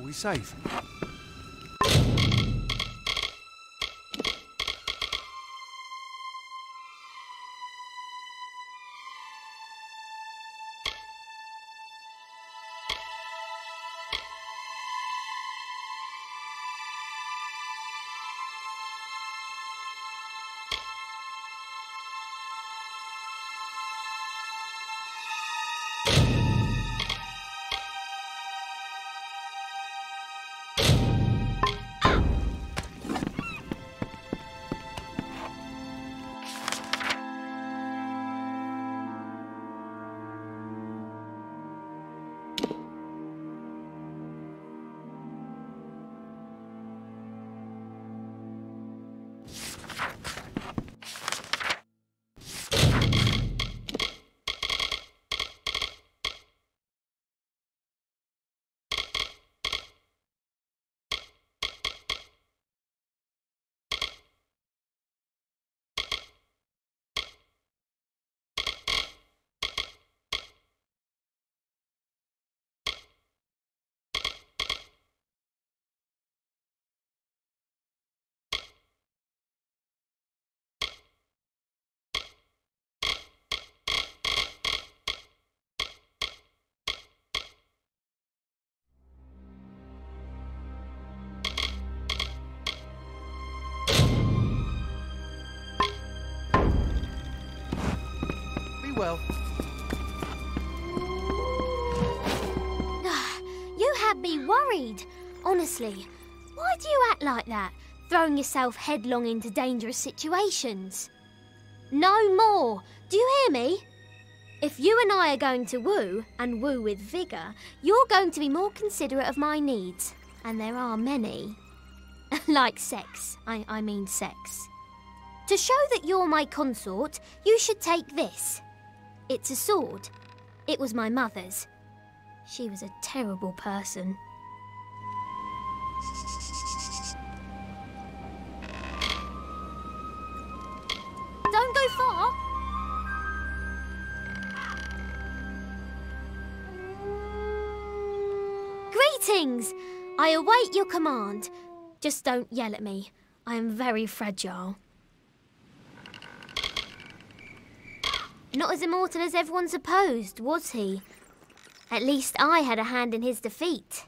we safe? Well. You had me worried. Honestly, why do you act like that, throwing yourself headlong into dangerous situations? No more. Do you hear me? If you and I are going to woo, and woo with vigour, you're going to be more considerate of my needs. And there are many. Like sex. I mean sex. To show that you're my consort, you should take this. It's a sword. It was my mother's. She was a terrible person. Don't go far. Greetings! I await your command. Just don't yell at me. I am very fragile. Not as immortal as everyone supposed, was he? At least I had a hand in his defeat.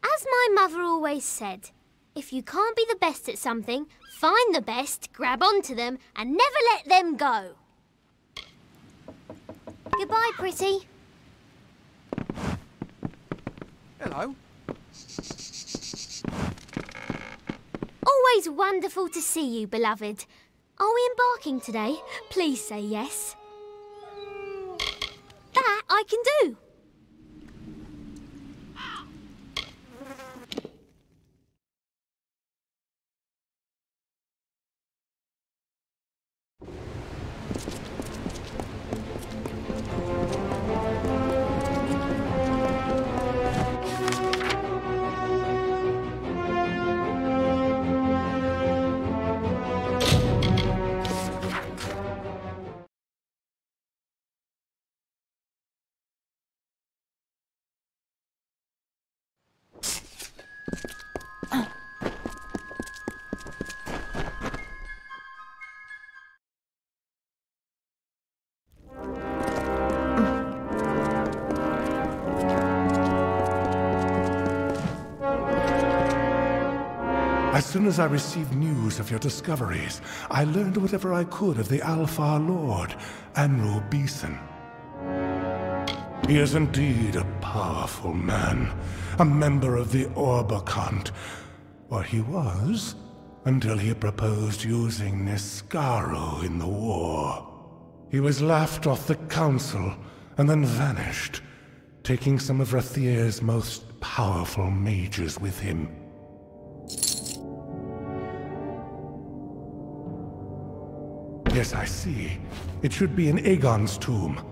As my mother always said, if you can't be the best at something, find the best, grab onto them, and never let them go. Goodbye, pretty. Hello. Always wonderful to see you, beloved. Are we embarking today? Please say yes. That I can do. As soon as I received news of your discoveries, I learned whatever I could of the Alpha Lord, Anru Beeson. He is indeed a powerful man, a member of the Orbicant, or he was, until he proposed using Niskaro in the war. He was laughed off the council, and then vanished, taking some of Rathier's most powerful mages with him. Yes, I see. It should be in Aegon's tomb.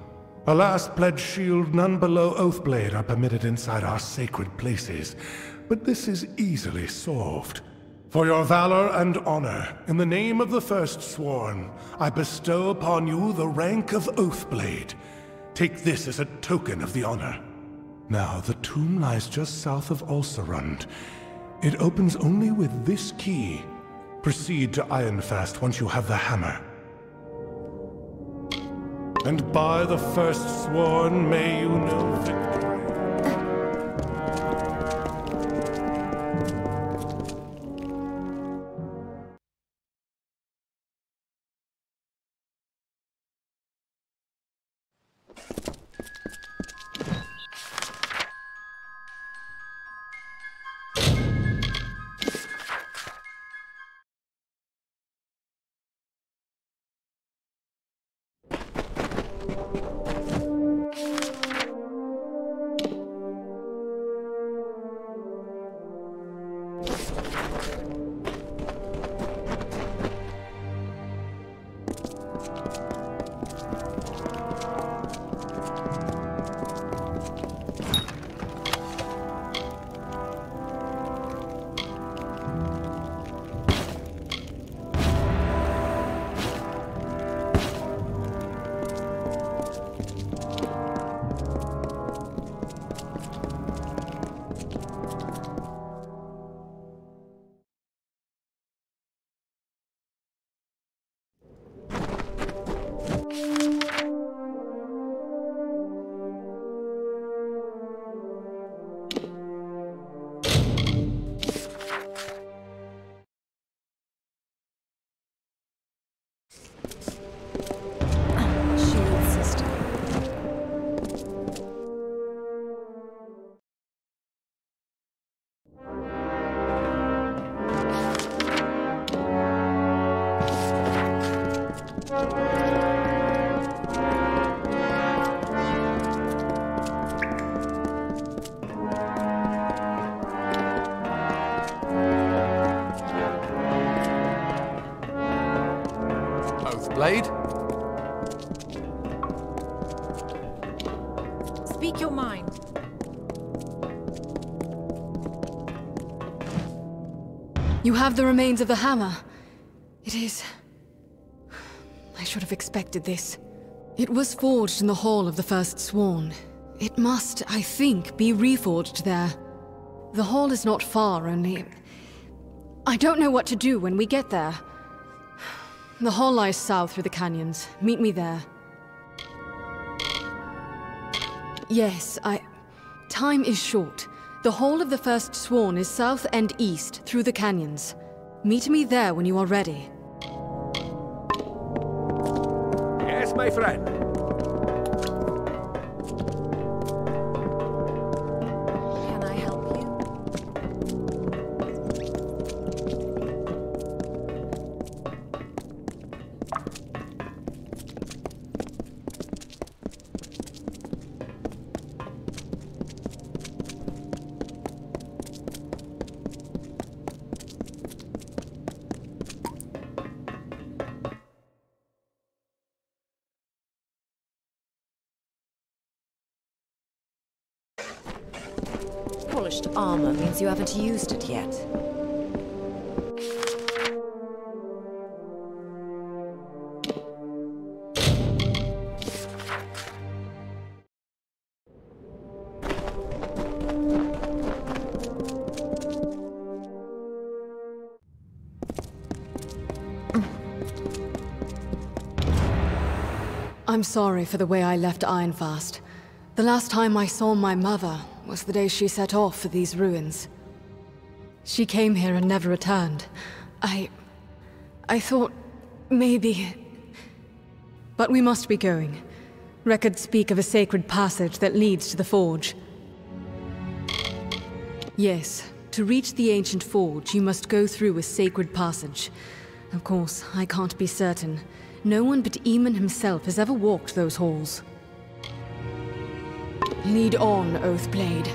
Alas, pledge shield, none below Oathblade are permitted inside our sacred places. But this is easily solved. For your valor and honor, in the name of the First Sworn, I bestow upon you the rank of Oathblade. Take this as a token of the honor. Now, the tomb lies just south of Ulcerund. It opens only with this key. Proceed to Ironfast once you have the hammer. And by the first sworn, may you know victory. Blade? Speak your mind. You have the remains of the hammer. It is... I should have expected this. It was forged in the Hall of the First Sworn. It must, I think, be reforged there. The hall is not far, only... I don't know what to do when we get there. The hall lies south through the canyons. Meet me there. Yes, Time is short. The Hall of the First Sworn is south and east through the canyons. Meet me there when you are ready. Yes, my friend. Can I help you? Polished armor means you haven't used it yet. I'm sorry for the way I left Ironfast. The last time I saw my mother was the day she set off for these ruins. She came here and never returned. I thought maybe... But we must be going. Records speak of a sacred passage that leads to the forge. Yes, to reach the ancient forge, you must go through a sacred passage. Of course, I can't be certain. No one but Eamon himself has ever walked those halls. Lead on, Oathblade.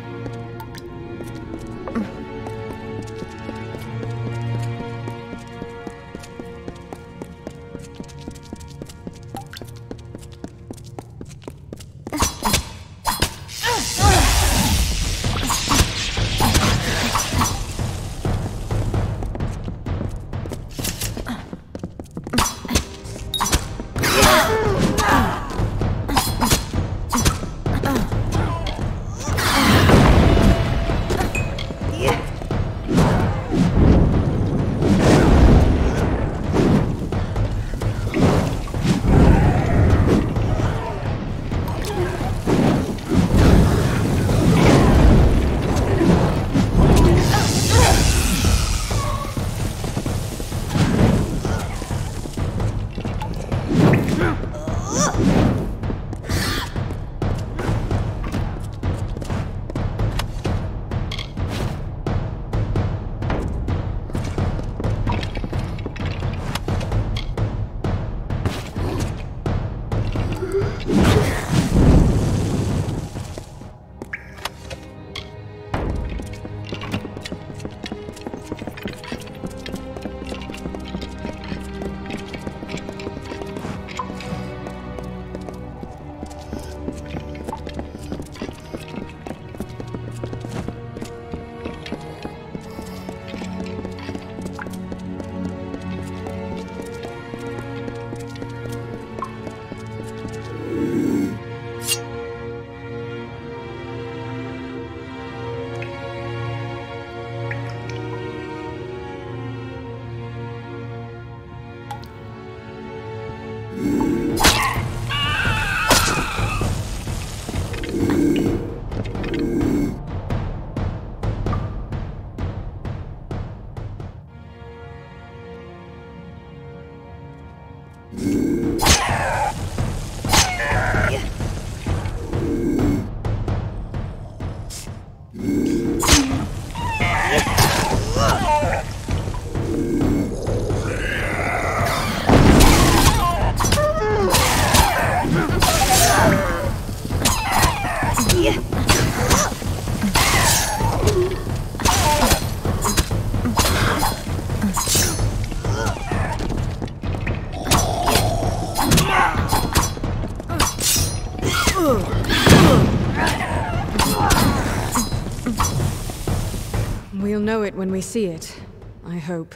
We'll know it when we see it, I hope.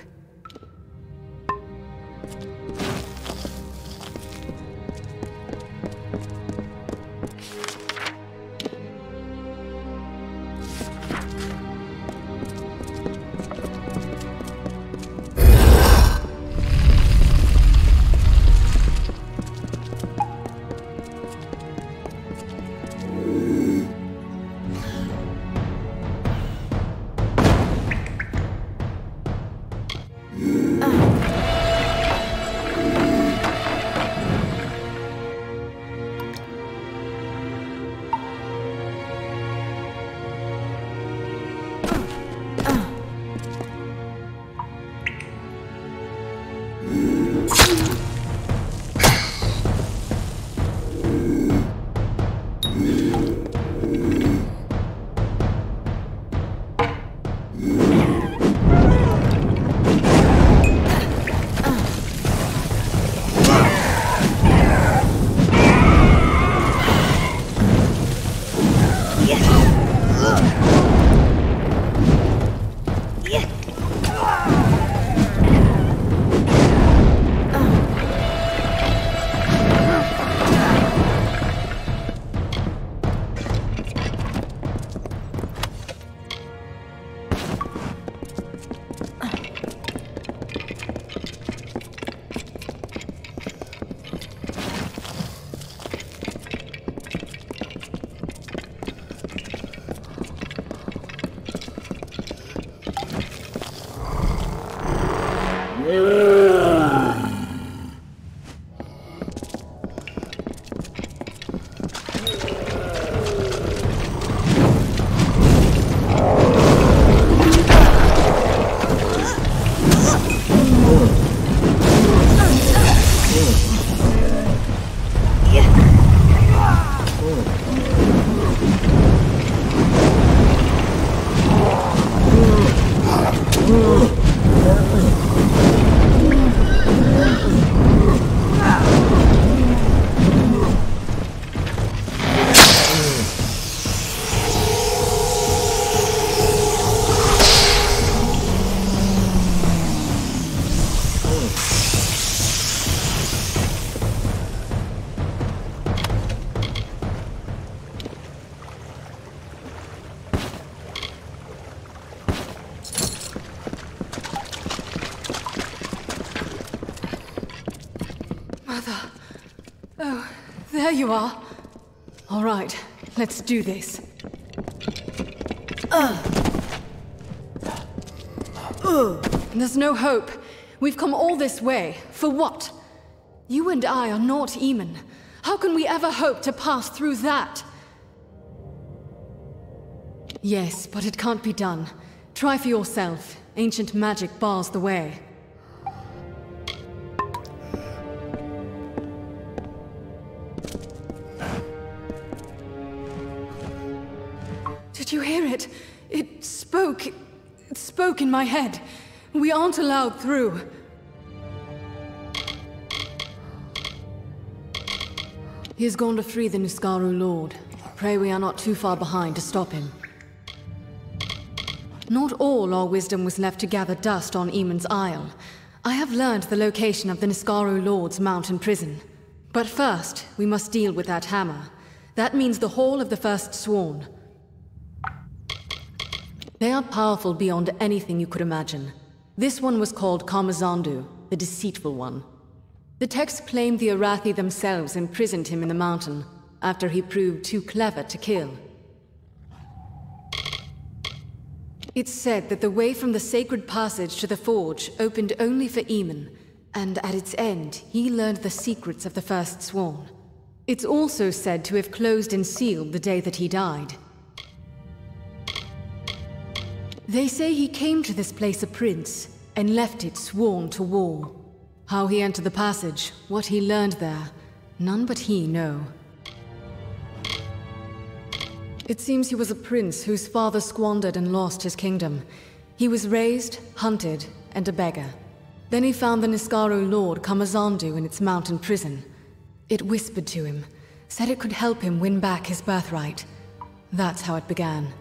There you are. All right, let's do this. There's no hope. We've come all this way. For what? You and I are not Eamon. How can we ever hope to pass through that? Yes, but it can't be done. Try for yourself. Ancient magic bars the way. it. It spoke. It spoke in my head. We aren't allowed through. He has gone to free the Niskaru Lord. Pray we are not too far behind to stop him. Not all our wisdom was left to gather dust on Eamon's Isle. I have learned the location of the Niskaru Lord's mountain prison. But first, we must deal with that hammer. That means the Hall of the First Sworn. They are powerful beyond anything you could imagine. This one was called Kamazandu, the Deceitful One. The text claimed the Arathi themselves imprisoned him in the mountain, after he proved too clever to kill. It's said that the way from the sacred passage to the forge opened only for Eamon, and at its end, he learned the secrets of the First Sworn. It's also said to have closed and sealed the day that he died. They say he came to this place a prince, and left it sworn to war. How he entered the passage, what he learned there, none but he know. It seems he was a prince whose father squandered and lost his kingdom. He was raised, hunted, and a beggar. Then he found the Niskaru Lord Kamazandu in its mountain prison. It whispered to him, said it could help him win back his birthright. That's how it began.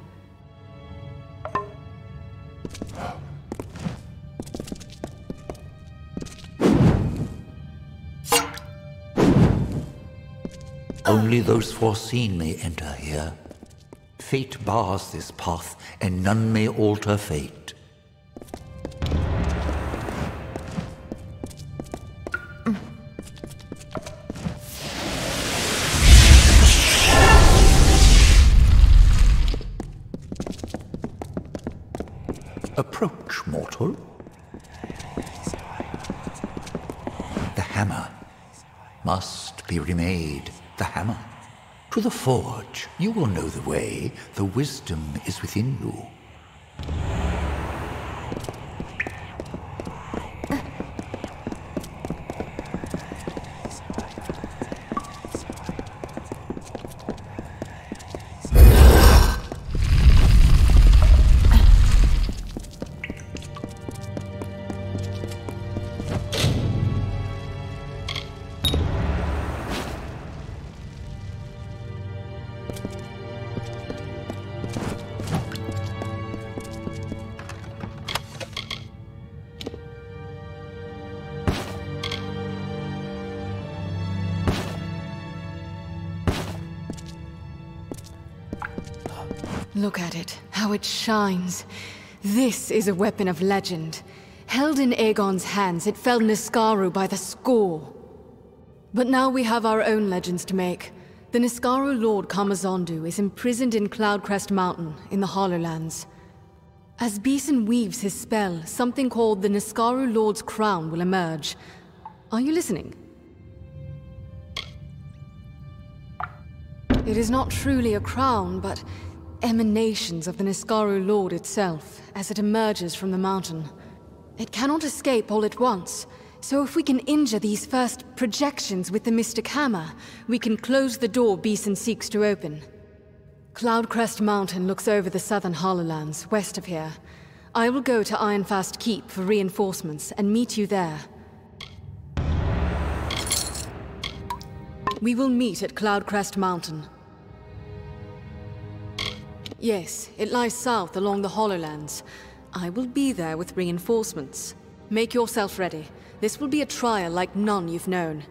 Only those foreseen may enter here. Fate bars this path, and none may alter fate. Approach, mortal. The hammer must be remade. The hammer. To the forge. You will know the way. The wisdom is within you. Look at it, how it shines. This is a weapon of legend. Held in Aegon's hands, it felled Niskaru by the score. But now we have our own legends to make. The Niskaru Lord Kamazandu is imprisoned in Cloudcrest Mountain, in the Hollowlands. As Beeson weaves his spell, something called the Niskaru Lord's Crown will emerge. Are you listening? It is not truly a crown, but emanations of the Niskaru Lord itself, as it emerges from the mountain. It cannot escape all at once, so if we can injure these first projections with the Mystic Hammer, we can close the door Beeson seeks to open. Cloudcrest Mountain looks over the southern Hollowlands, west of here. I will go to Ironfast Keep for reinforcements and meet you there. We will meet at Cloudcrest Mountain. Yes, it lies south along the Hollowlands. I will be there with reinforcements. Make yourself ready. This will be a trial like none you've known.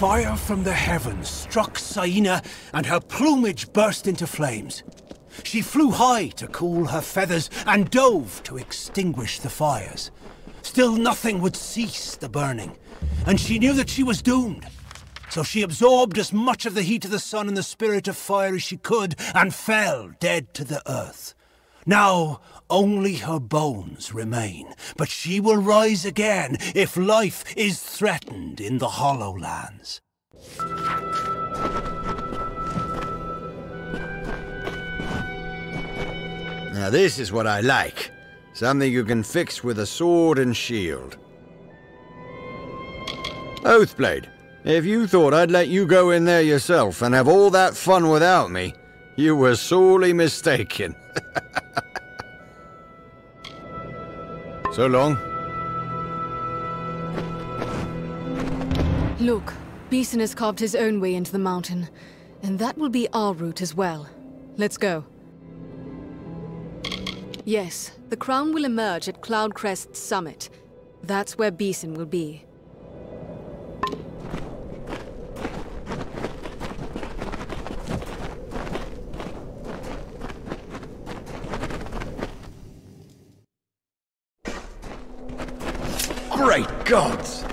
fire from the heavens struck Saina, and her plumage burst into flames. She flew high to cool her feathers and dove to extinguish the fires. Still nothing would cease the burning, and she knew that she was doomed. So she absorbed as much of the heat of the sun and the spirit of fire as she could, and fell dead to the earth. Now only her bones remain, but she will rise again if life is threatened in the Hollow Lands. Now this is what I like. Something you can fix with a sword and shield. Oathblade, if you thought I'd let you go in there yourself and have all that fun without me, you were sorely mistaken. So long. Look, Beeson has carved his own way into the mountain, and that will be our route as well. Let's go. Yes, the crown will emerge at Cloudcrest's summit. That's where Beeson will be. Great gods!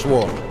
Forsworn.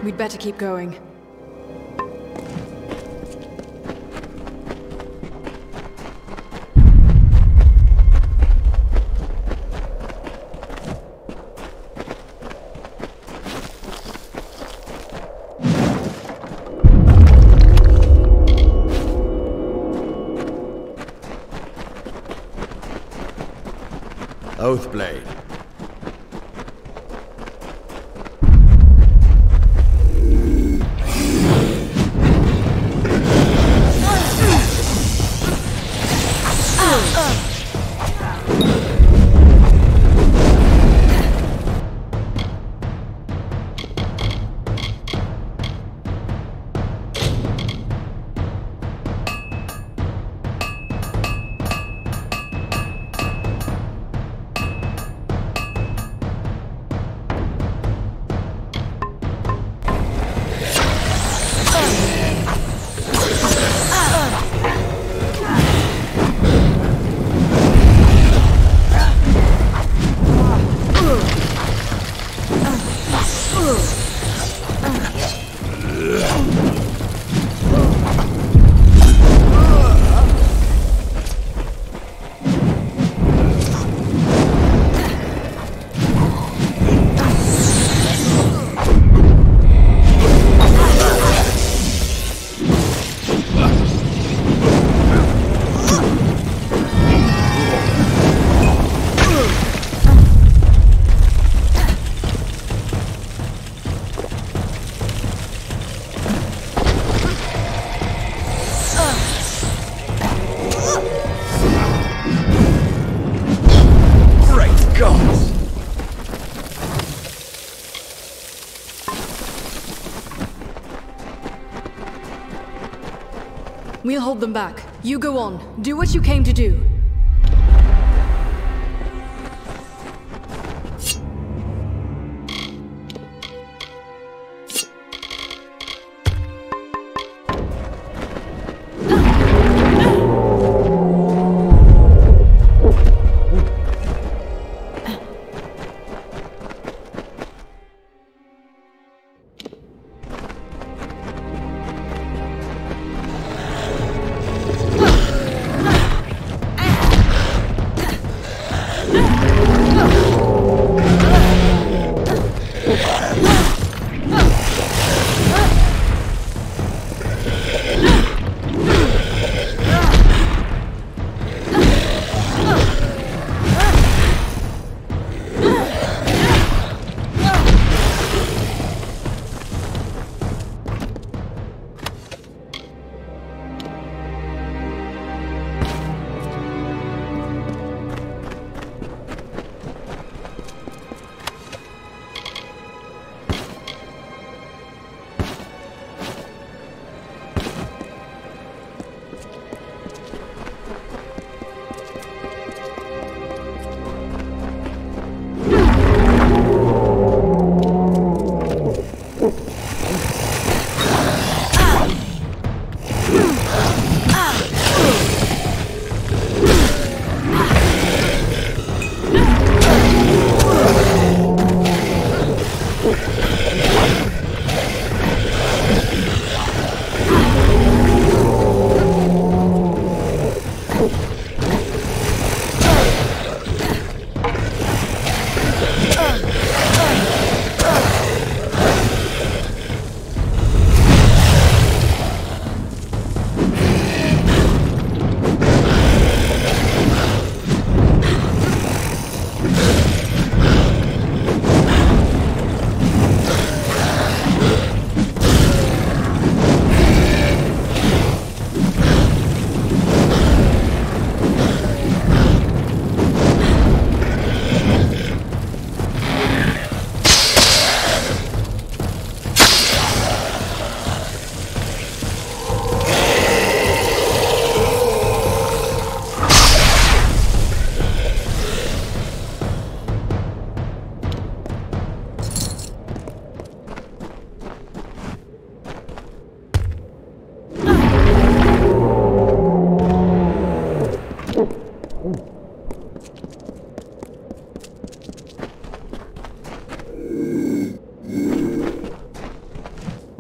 We'd better keep going. Oathblade. We'll hold them back. You go on. Do what you came to do.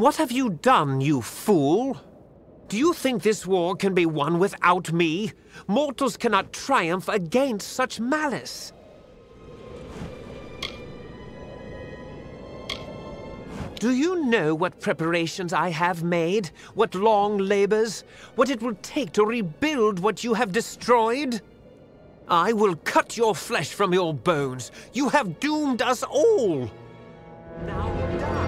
What have you done, you fool? Do you think this war can be won without me? Mortals cannot triumph against such malice. Do you know what preparations I have made? What long labors? What it will take to rebuild what you have destroyed? I will cut your flesh from your bones. You have doomed us all. Now die.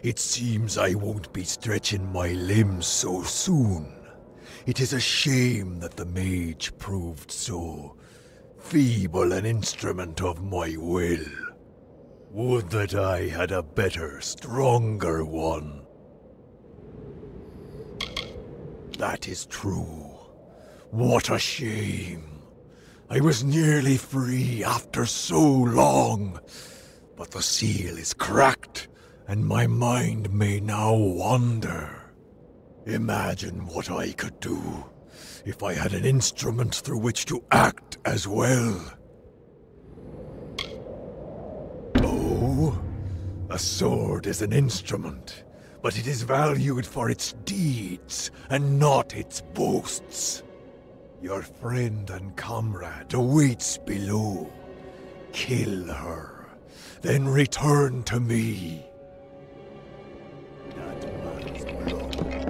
It seems I won't be stretching my limbs so soon. It is a shame that the mage proved so feeble an instrument of my will. Would that I had a better, stronger one. That is true. What a shame. I was nearly free after so long. But the seal is cracked, and my mind may now wander. Imagine what I could do if I had an instrument through which to act as well. Oh, a sword is an instrument, but it is valued for its deeds and not its boasts. Your friend and comrade awaits below. Kill her, then return to me. That man's blood will be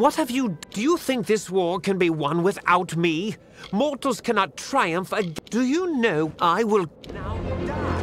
What have you... Do you think this war can be won without me? Mortals cannot triumph Do you know I will now die?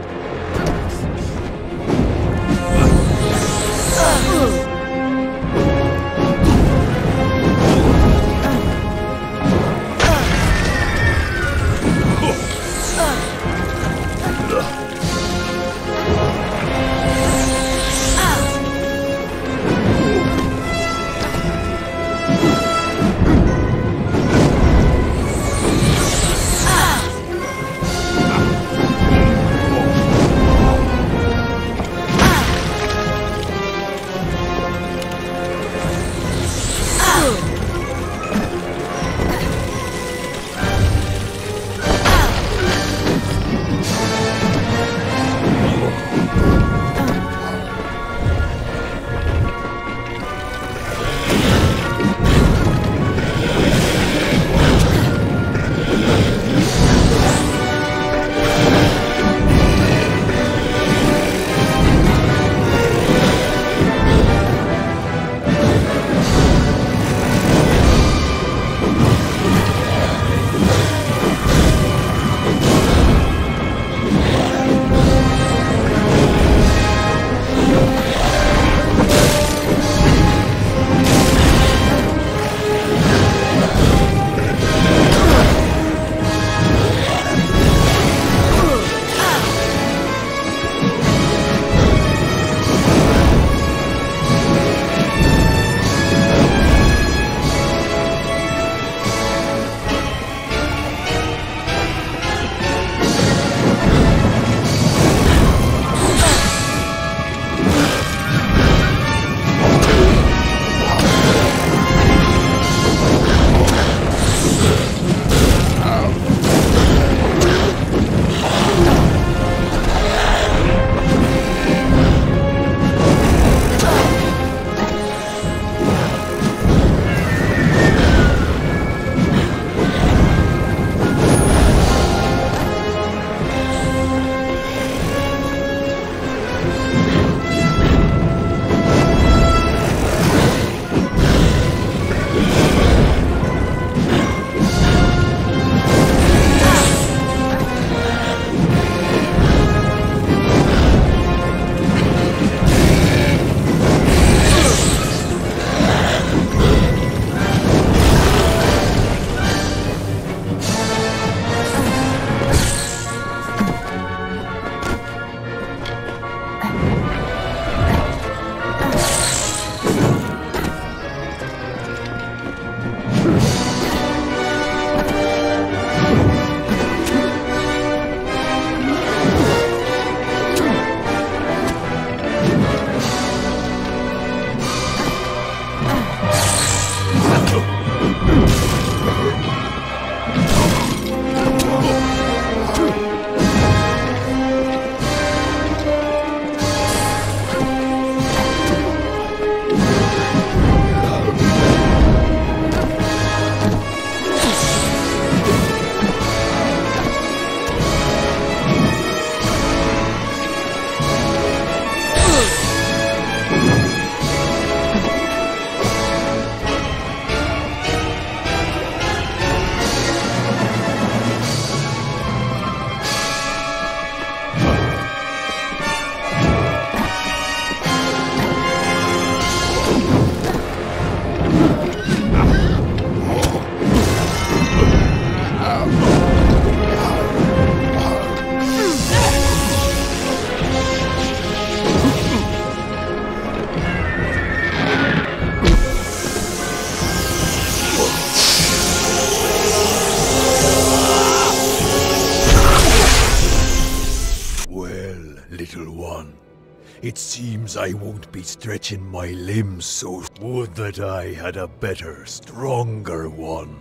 It seems I won't be stretching my limbs so. Would that I had a better, stronger one.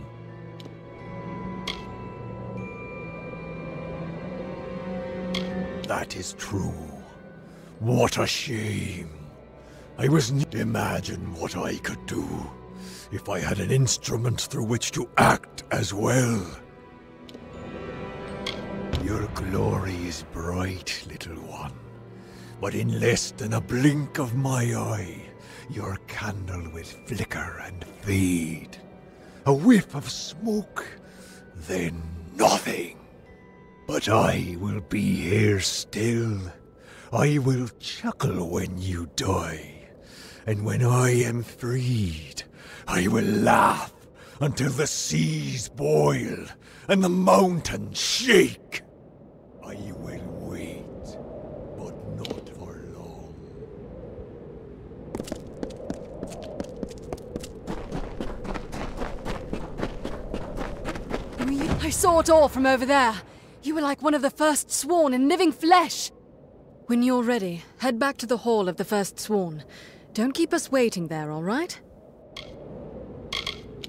That is true. What a shame. I was imagine what I could do if I had an instrument through which to act as well. Your glory is bright, little one, but in less than a blink of my eye, your candle will flicker and fade. A whiff of smoke, then nothing. But I will be here still. I will chuckle when you die. And when I am freed, I will laugh until the seas boil and the mountains shake. I will wait, but not for long. I saw it all from over there. You were like one of the first Sworn in living flesh. When you're ready, head back to the Hall of the First Sworn. Don't keep us waiting there, all right?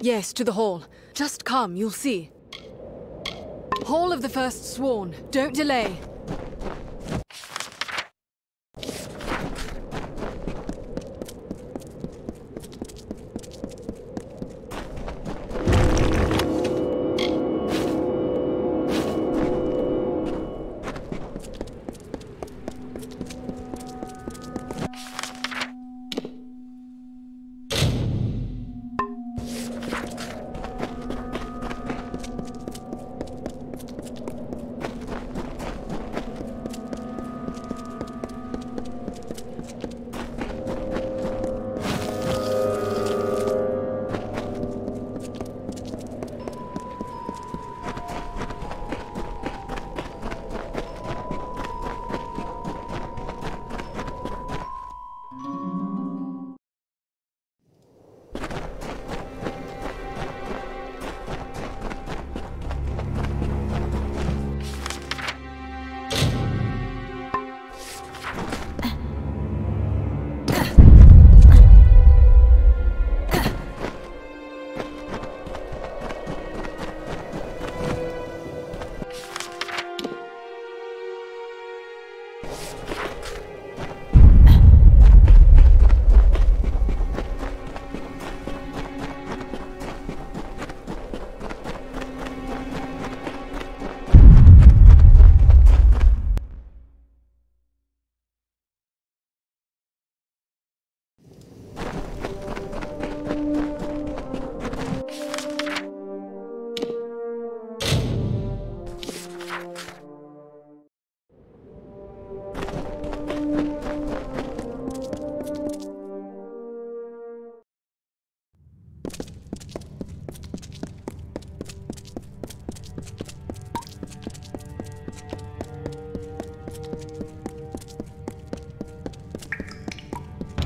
Yes, to the Hall. Just come, you'll see. Hall of the First Sworn. Don't delay.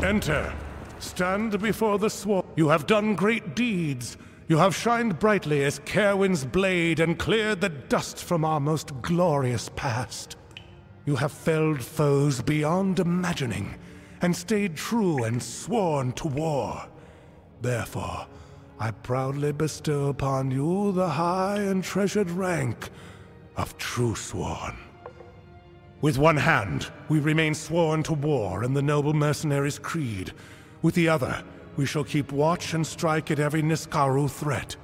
Enter. Stand before the Sworn. You have done great deeds. You have shined brightly as Caerwyn's blade and cleared the dust from our most glorious past. You have felled foes beyond imagining, and stayed true and sworn to war. Therefore, I proudly bestow upon you the high and treasured rank of True Sworn. With one hand, we remain sworn to war in the noble mercenary's creed. With the other, we shall keep watch and strike at every Niskaru threat.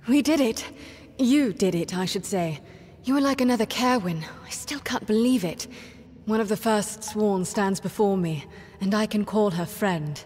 We did it. You did it, I should say. You were like another Caerwyn. I still can't believe it. One of the first Sworn stands before me, and I can call her friend.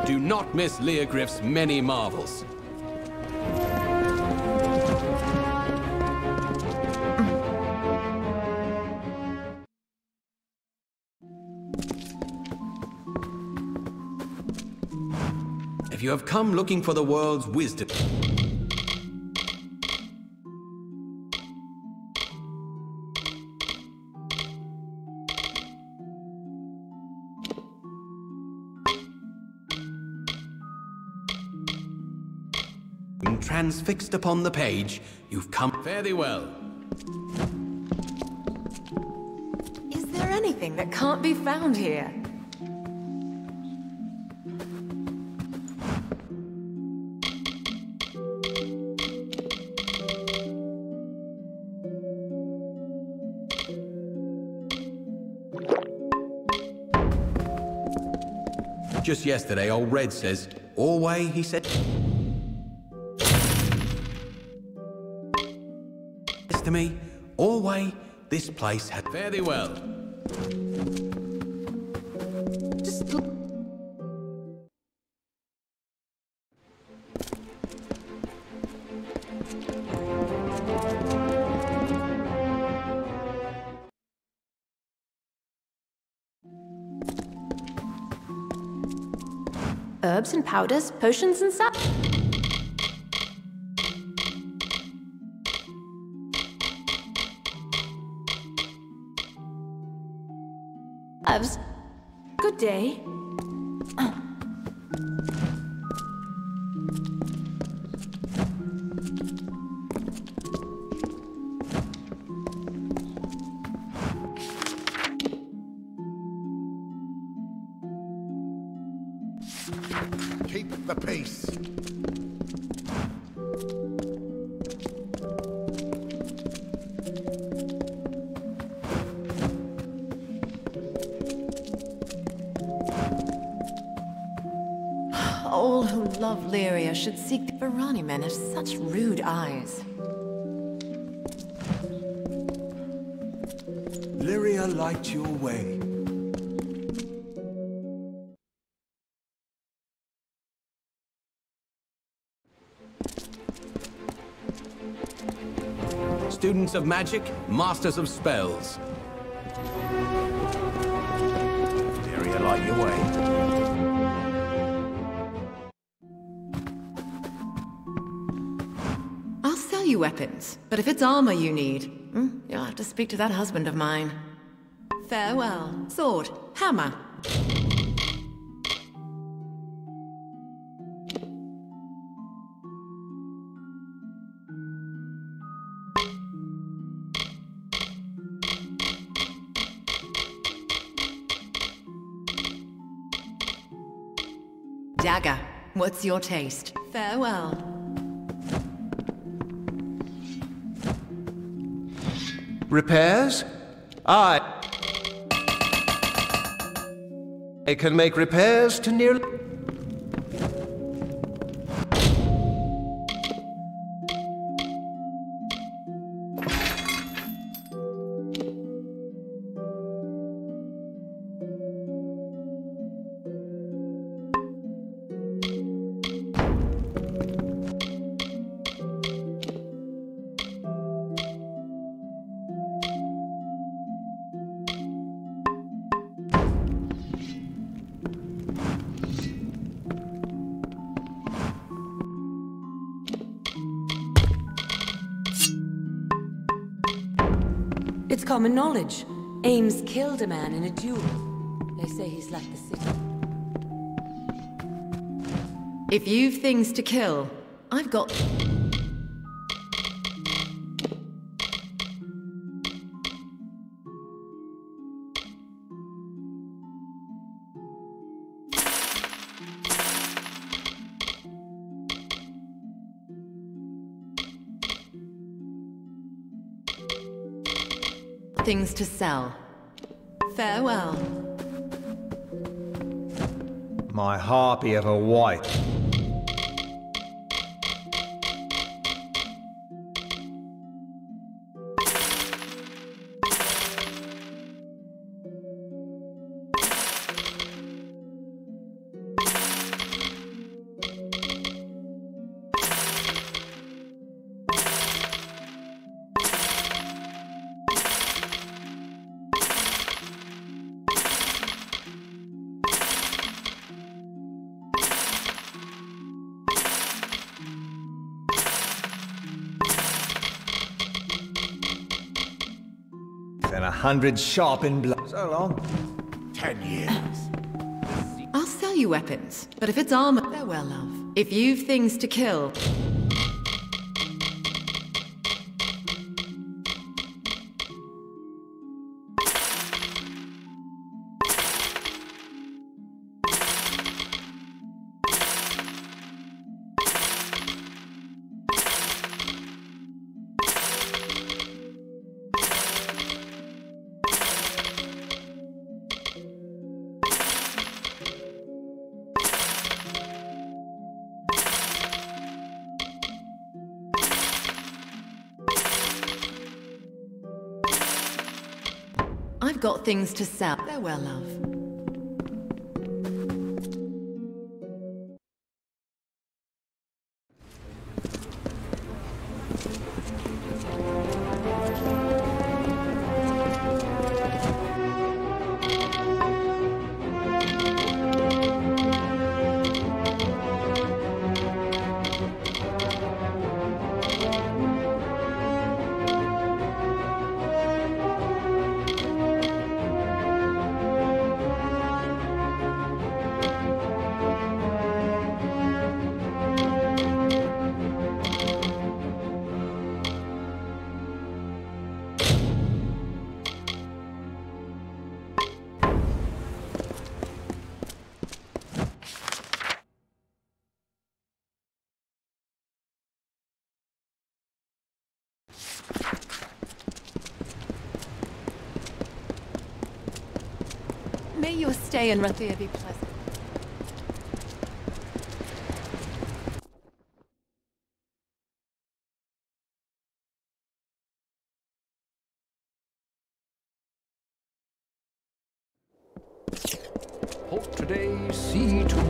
Do not miss Leogriff's many marvels. If you have come looking for the world's wisdom, transfixed upon the page, you've come. Fare thee well. Is there anything that can't be found here? Just yesterday, old Red says, "Alway," he said. To me, always this place had. Fare thee well. Herbs and powders, potions and such? Good day. Keep the peace. All who love Lyria should seek the Varani men have such rude eyes. Lyria light your way. Students of magic, masters of spells. Lyria light your way. Weapons, but if it's armor you need, you'll have to speak to that husband of mine. Farewell. Sword, hammer. Dagger, what's your taste? Farewell. Repairs? I can make repairs to nearly... It's common knowledge. Ames killed a man in a duel. They say he's left the city. If you've things to kill, I've got... things to sell. Farewell. My harpy of a wife. And 100 sharpened blows. So long. 10 years. I'll sell you weapons, but if it's armor... Farewell, love. If you've things to kill... I've got things to sell. Farewell, love. May your stay in Rathia be pleasant. Halt today, see to.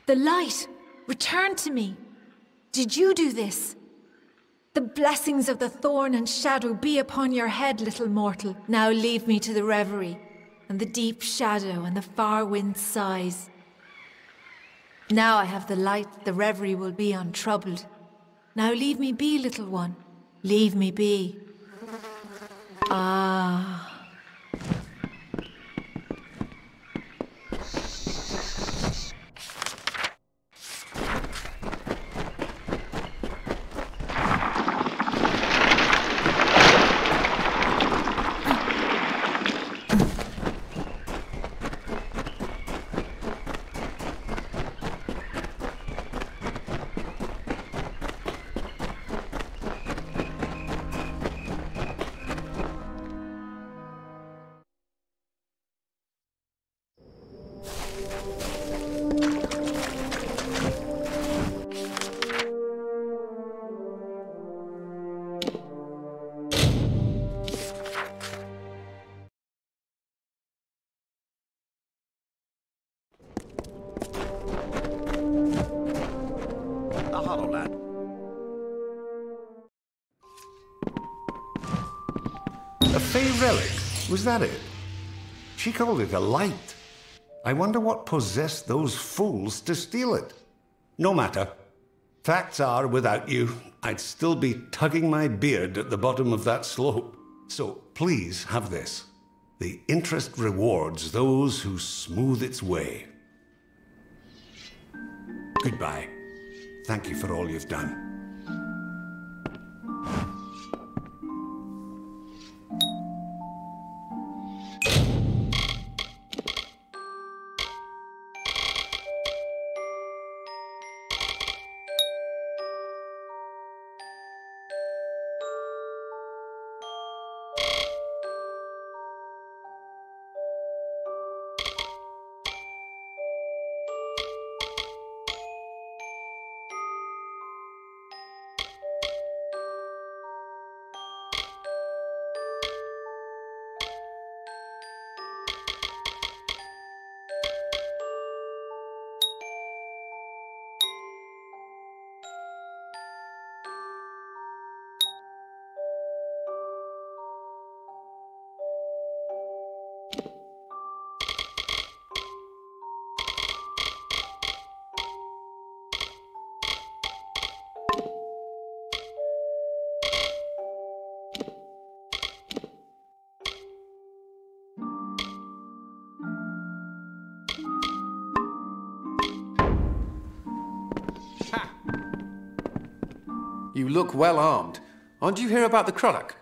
The light returned to me. Did you do this? The blessings of the thorn and shadow be upon your head, little mortal. Now leave me to the reverie, and the deep shadow and the far wind sighs. Now I have the light, the reverie will be untroubled. Now leave me be, little one. Leave me be. Ah. A Fey relic? Was that it? She called it a light. I wonder what possessed those fools to steal it. No matter. Facts are, without you, I'd still be tugging my beard at the bottom of that slope. So please have this. The interest rewards those who smooth its way. Goodbye. Thank you for all you've done. You look well armed. Aren't you hear about the Croddock?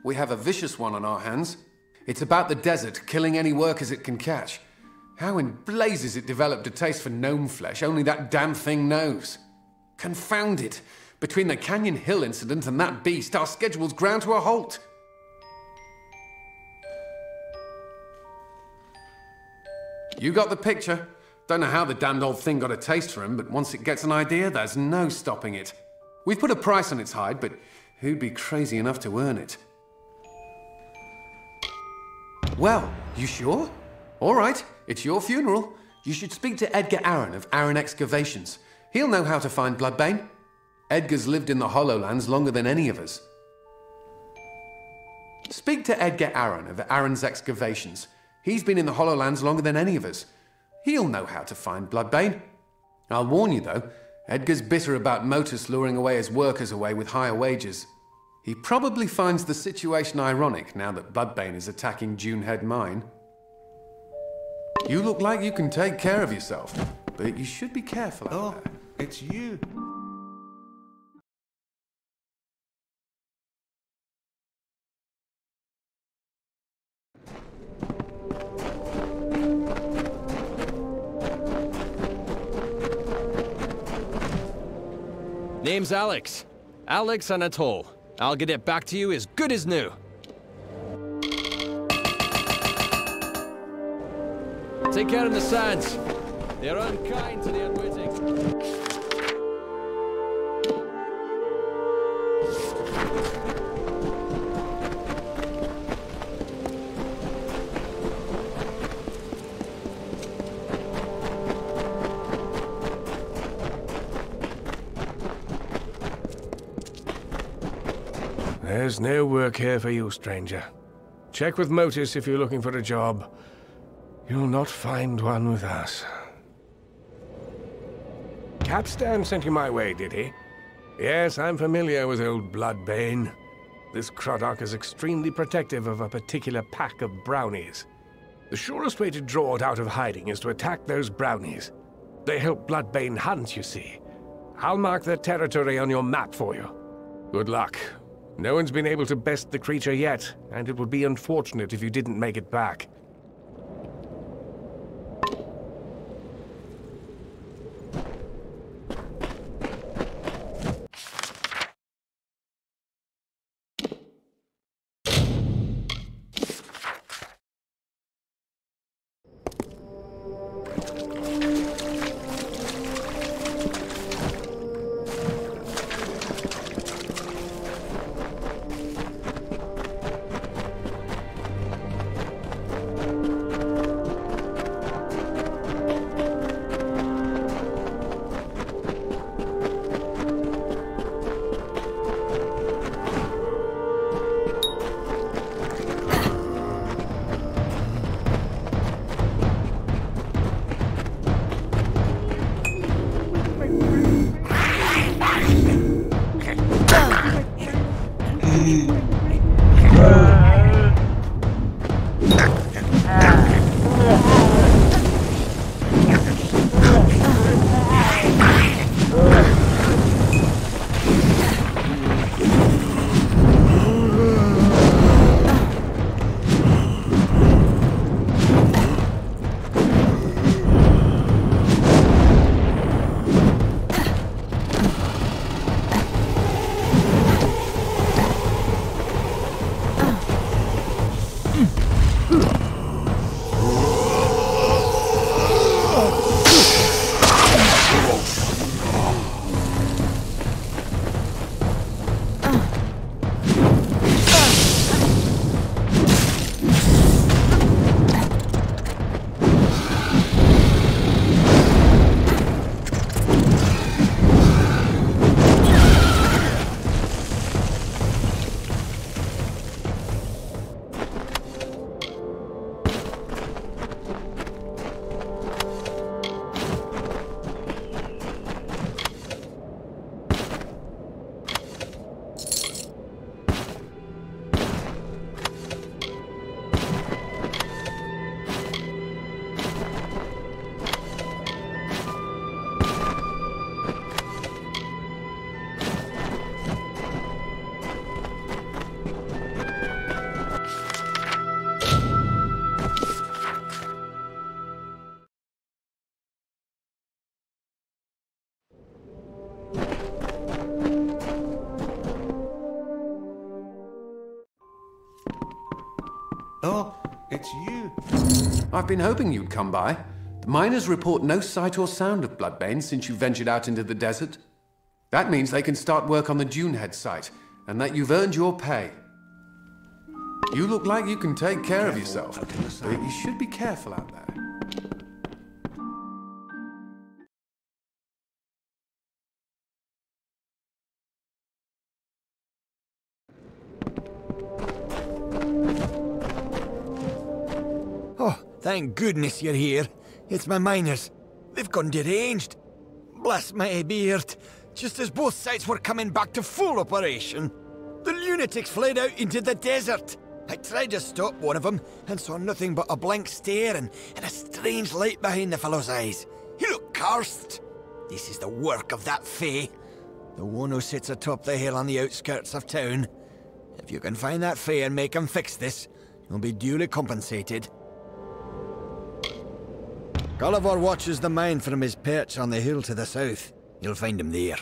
We have a vicious one on our hands. It's about the desert, killing any workers it can catch. How in blazes it developed a taste for gnome flesh, only that damn thing knows. Confound it! Between the Canyon Hill incident and that beast, our schedule's ground to a halt. You got the picture. Don't know how the damned old thing got a taste for him, but once it gets an idea, there's no stopping it. We've put a price on its hide, but who'd be crazy enough to earn it? Well, you sure? All right, it's your funeral. You should speak to Edgar Aaron of Aaron Excavations. He'll know how to find Bloodbane. Edgar's lived in the Hollowlands longer than any of us. Speak to Edgar Aaron of Aaron's Excavations. He's been in the Hollowlands longer than any of us. He'll know how to find Bloodbane. I'll warn you, though, Edgar's bitter about Motus luring away his workers away with higher wages. He probably finds the situation ironic now that Bloodbane is attacking Dunehead Mine. You look like you can take care of yourself, but you should be careful out there. It's you. Name's Alex. Alex Anatole. I'll get it back to you as good as new. Take care of the sands. They're unkind to the unwitting. There's no work here for you, stranger. Check with Motus if you're looking for a job. You'll not find one with us. Capstan sent you my way, did he? Yes, I'm familiar with old Bloodbane. This Croddock is extremely protective of a particular pack of brownies. The surest way to draw it out of hiding is to attack those brownies. They help Bloodbane hunt, you see. I'll mark their territory on your map for you. Good luck. No one's been able to best the creature yet, and it would be unfortunate if you didn't make it back. Oh, it's you. I've been hoping you'd come by. The miners report no sight or sound of Bloodbane since you ventured out into the desert. That means they can start work on the Dunehead site, and that you've earned your pay. You look like you can take care of yourself, but you should be careful out there. Thank goodness you're here. It's my miners. They've gone deranged. Bless my beard. Just as both sides were coming back to full operation, the lunatics fled out into the desert. I tried to stop one of them and saw nothing but a blank stare and a strange light behind the fellow's eyes. He looked cursed. This is the work of that Fae, the one who sits atop the hill on the outskirts of town. If you can find that Fae and make him fix this, you'll be duly compensated. Gulliver watches the mine from his perch on the hill to the south. You'll find him there.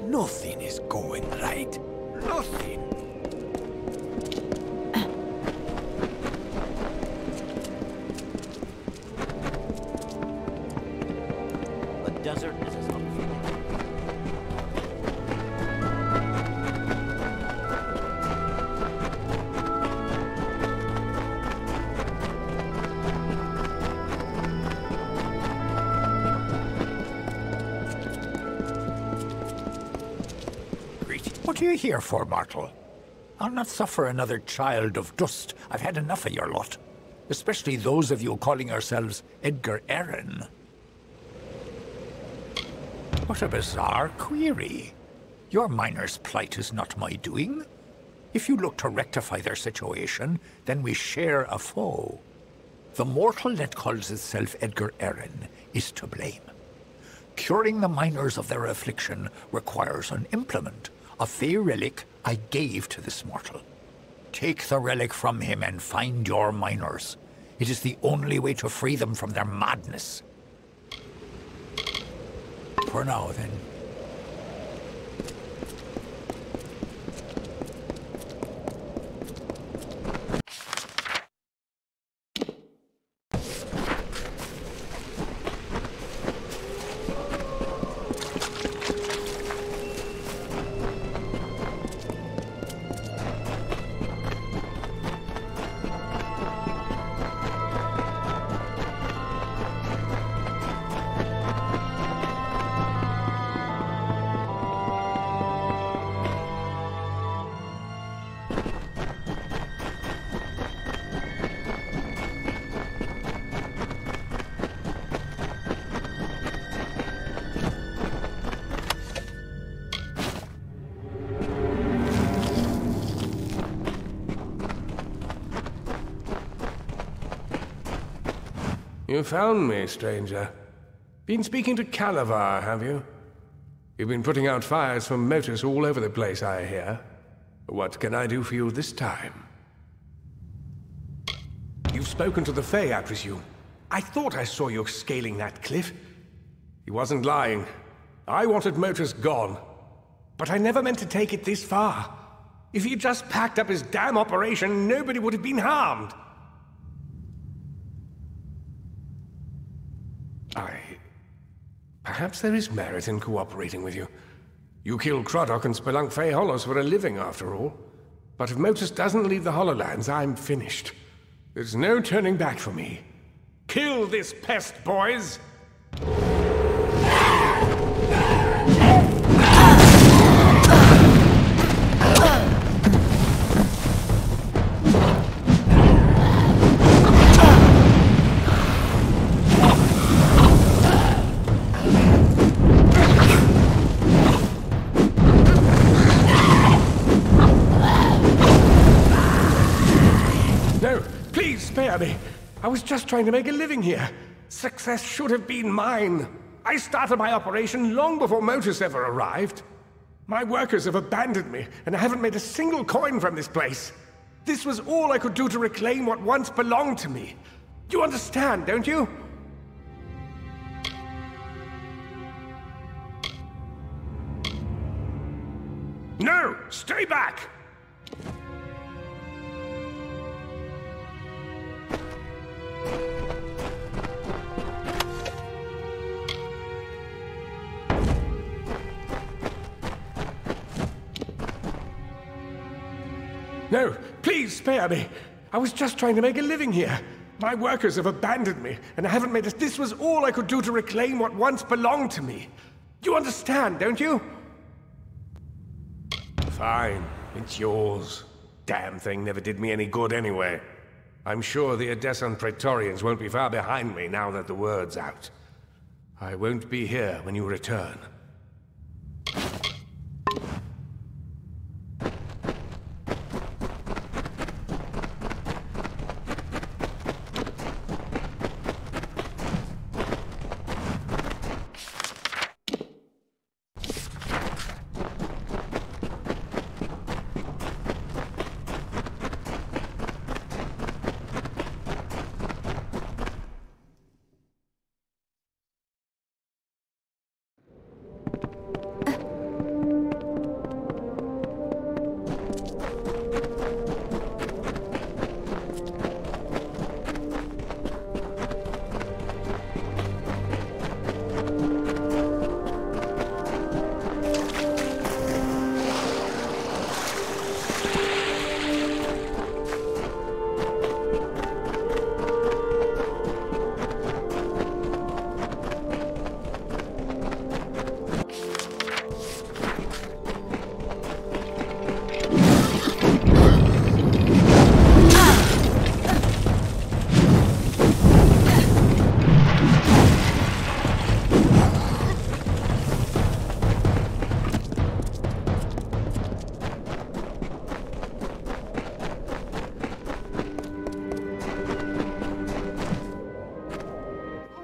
Nothing is going right. Nothing. The desert is as unfamiliar. What are you here for, mortal? I'll not suffer another child of dust. I've had enough of your lot. Especially those of you calling yourselves Edgar Arryn. What a bizarre query. Your miner's plight is not my doing. If you look to rectify their situation, then we share a foe. The mortal that calls itself Edgar Arryn is to blame. Curing the miners of their affliction requires an implement, a Fae relic I gave to this mortal. Take the relic from him and find your miners. It is the only way to free them from their madness. For now, then. You found me, stranger. Been speaking to Calavar, have you? You've been putting out fires from motors all over the place, I hear. What can I do for you this time? You've spoken to the Fae, I presume. I thought I saw you scaling that cliff. He wasn't lying. I wanted motors gone. But I never meant to take it this far. If he'd just packed up his damn operation, nobody would have been harmed. Perhaps there is merit in cooperating with you. You kill Croddock and spelunk Fae Hollows for a living, after all. But if Motus doesn't leave the Hollowlands, I'm finished. There's no turning back for me. Kill this pest, boys! Spare me. I was just trying to make a living here. Success should have been mine. I started my operation long before Motus ever arrived. My workers have abandoned me, and I haven't made a single coin from this place. This was all I could do to reclaim what once belonged to me. You understand, don't you? No! Stay back! No, please spare me. I was just trying to make a living here. My workers have abandoned me, and I haven't made a... This was all I could do to reclaim what once belonged to me. You understand, don't you? Fine, it's yours. Damn thing never did me any good anyway. I'm sure the Edessan Praetorians won't be far behind me now that the word's out. I won't be here when you return.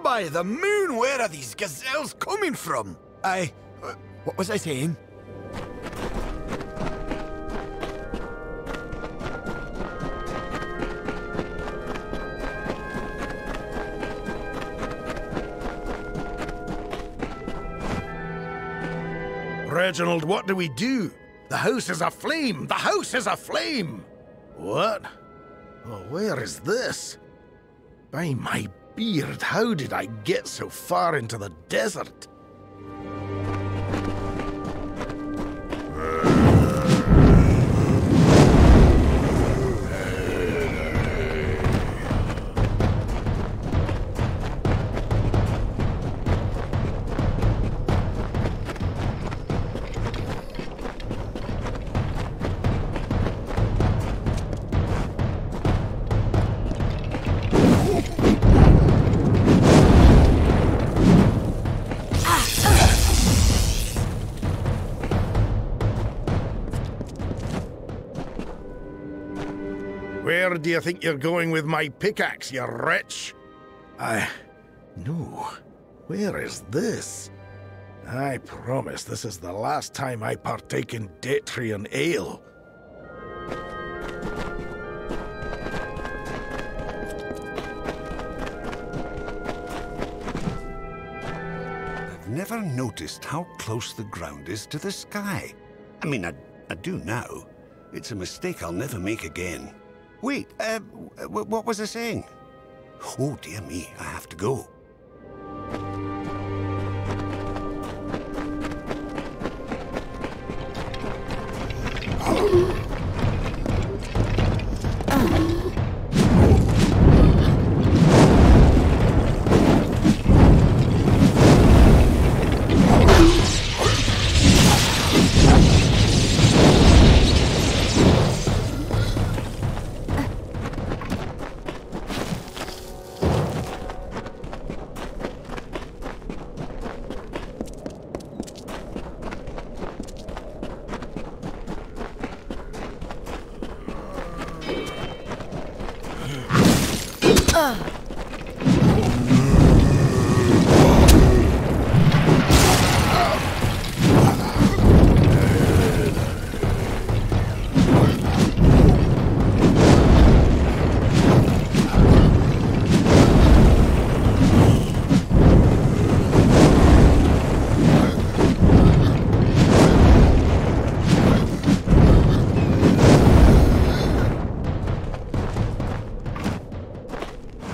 By the moon, where are these gazelles coming from? What was I saying? Reginald, what do we do? The house is aflame! The house is aflame! What? Well, where is this? By my beard, how did I get so far into the desert? Where do you think you're going with my pickaxe, you wretch? No. Where is this? I promise this is the last time I partake in Datrian ale. I've never noticed how close the ground is to the sky. I mean, I do now. It's a mistake I'll never make again. Wait, what was I saying? Oh, dear me, I have to go.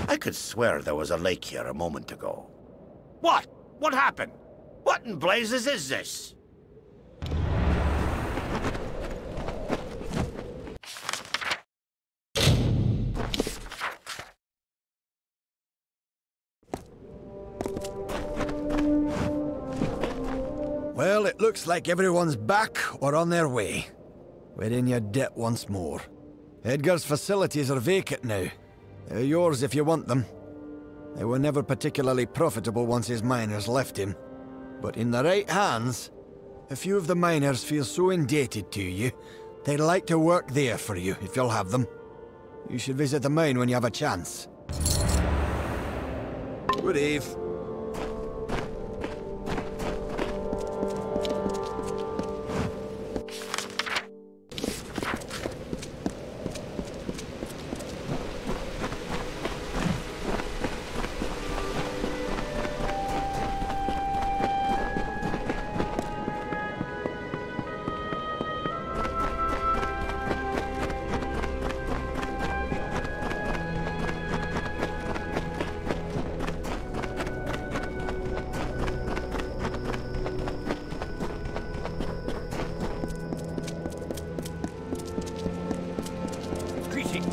I could swear there was a lake here a moment ago. What? What happened? What in blazes is this? Well, it looks like everyone's back or on their way. We're in your debt once more. Edgar's facilities are vacant now. They're yours if you want them. They were never particularly profitable once his miners left him. But in the right hands, a few of the miners feel so indebted to you, they'd like to work there for you if you'll have them. You should visit the mine when you have a chance. Good eve.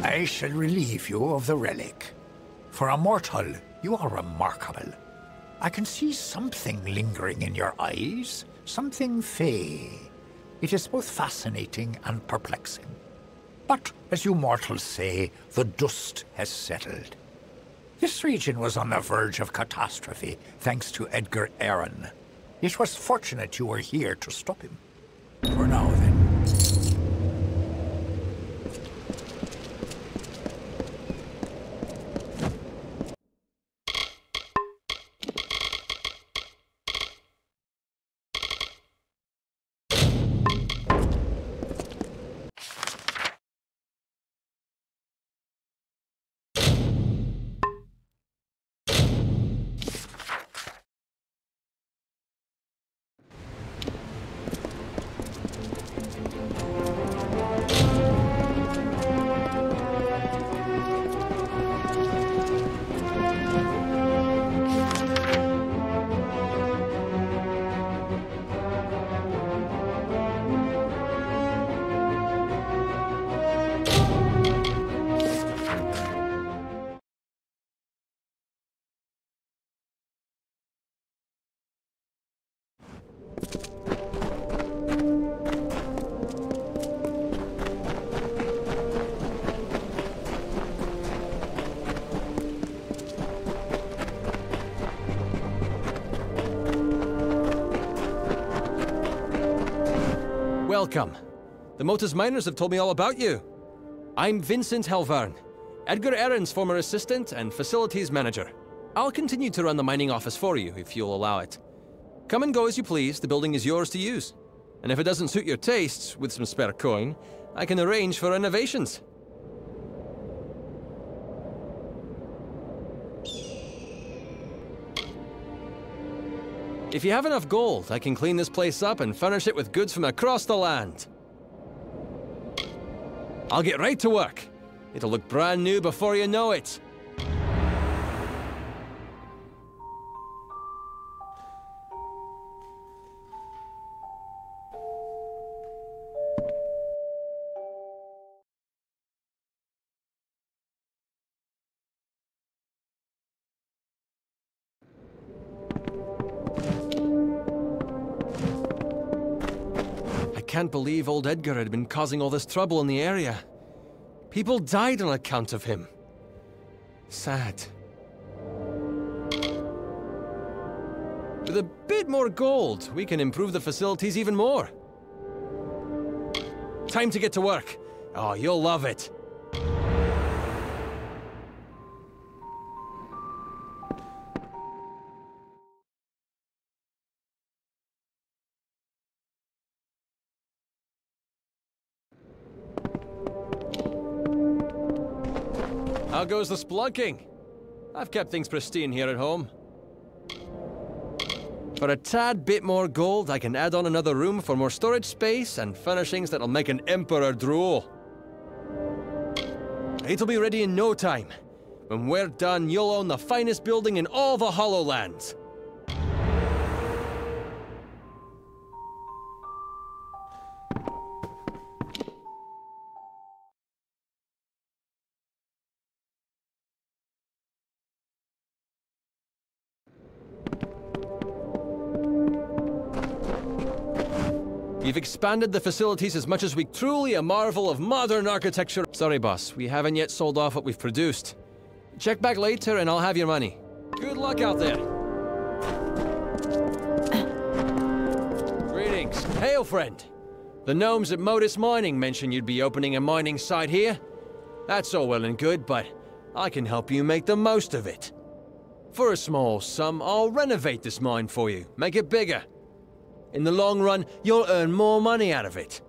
I shall relieve you of the relic. For a mortal, you are remarkable. I can see something lingering in your eyes, something fey. It is both fascinating and perplexing. But, as you mortals say, the dust has settled. This region was on the verge of catastrophe, thanks to Edgar Aaron. It was fortunate you were here to stop him. For now, then. Welcome. The Motus miners have told me all about you. I'm Vincent Helvern, Edgar Aaron's former assistant and facilities manager. I'll continue to run the mining office for you, if you'll allow it. Come and go as you please, the building is yours to use. And if it doesn't suit your tastes, with some spare coin, I can arrange for renovations. If you have enough gold, I can clean this place up and furnish it with goods from across the land. I'll get right to work. It'll look brand new before you know it. I can't believe old Edgar had been causing all this trouble in the area. People died on account of him. Sad. With a bit more gold, we can improve the facilities even more. Time to get to work. Oh, you'll love it. How goes the splunking? I've kept things pristine here at home. For a tad bit more gold, I can add on another room for more storage space and furnishings that'll make an emperor drool. It'll be ready in no time. When we're done, you'll own the finest building in all the Hollowlands. We've expanded the facilities as much as we truly a marvel of modern architecture. Sorry, boss, we haven't yet sold off what we've produced. Check back later and I'll have your money. Good luck out there. Greetings. Hail, friend. The gnomes at Modus Mining mentioned you'd be opening a mining site here. That's all well and good, but I can help you make the most of it. For a small sum, I'll renovate this mine for you, make it bigger. In the long run, you'll earn more money out of it.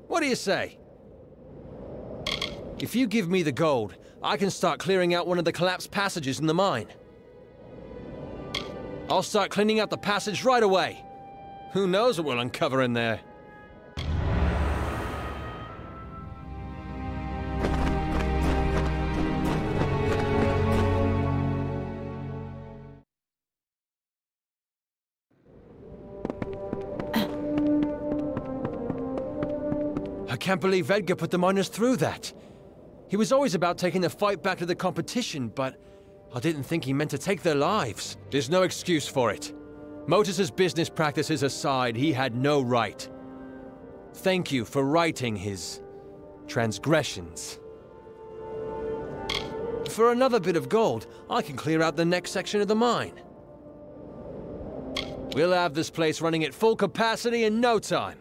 What do you say? If you give me the gold, I can start clearing out one of the collapsed passages in the mine. I'll start cleaning out the passage right away. Who knows what we'll uncover in there? I can't believe Edgar put the miners through that. He was always about taking the fight back to the competition, but I didn't think he meant to take their lives. There's no excuse for it. Motus's business practices aside, he had no right. Thank you for righting his transgressions. For another bit of gold, I can clear out the next section of the mine. We'll have this place running at full capacity in no time.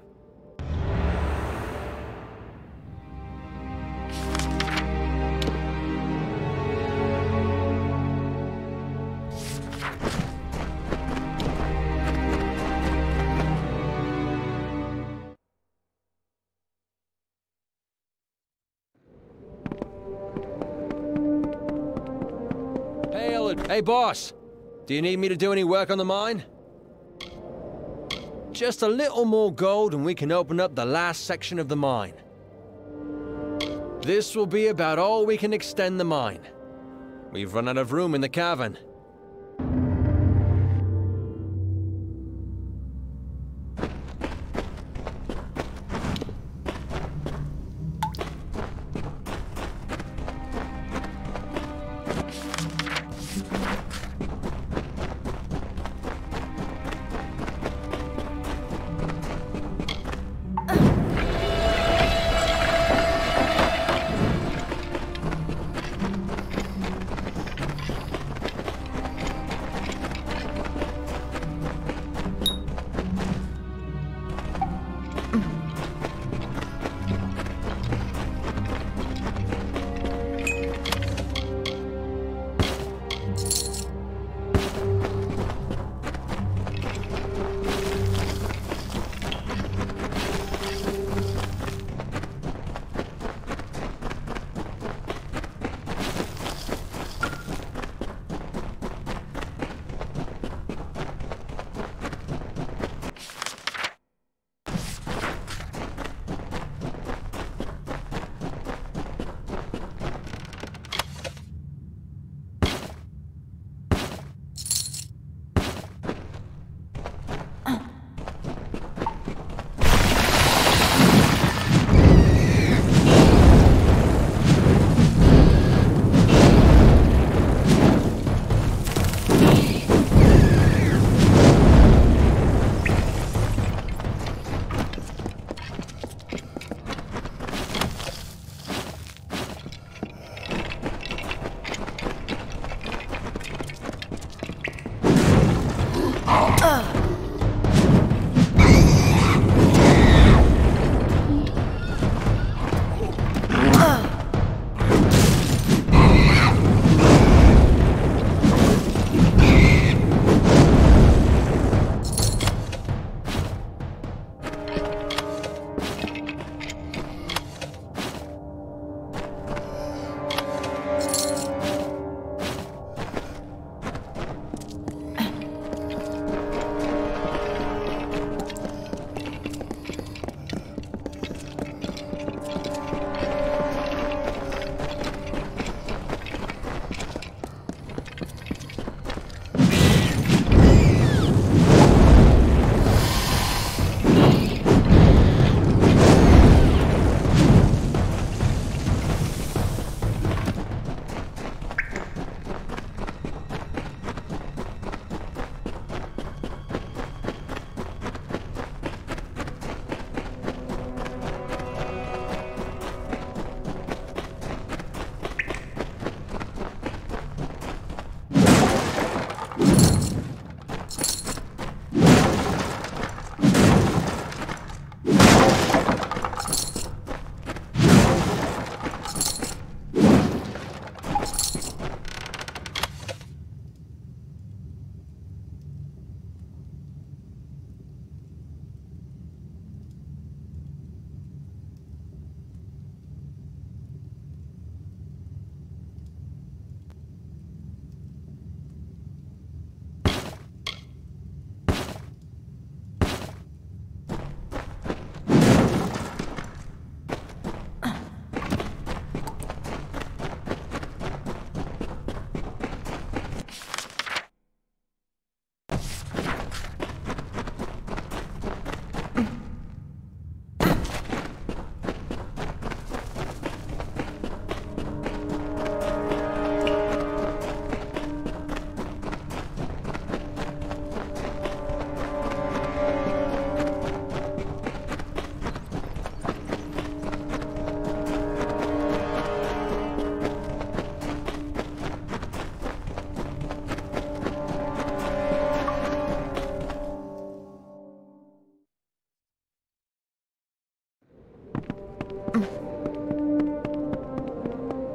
Hey, boss. Do you need me to do any work on the mine? Just a little more gold and we can open up the last section of the mine. This will be about all we can extend the mine. We've run out of room in the cavern.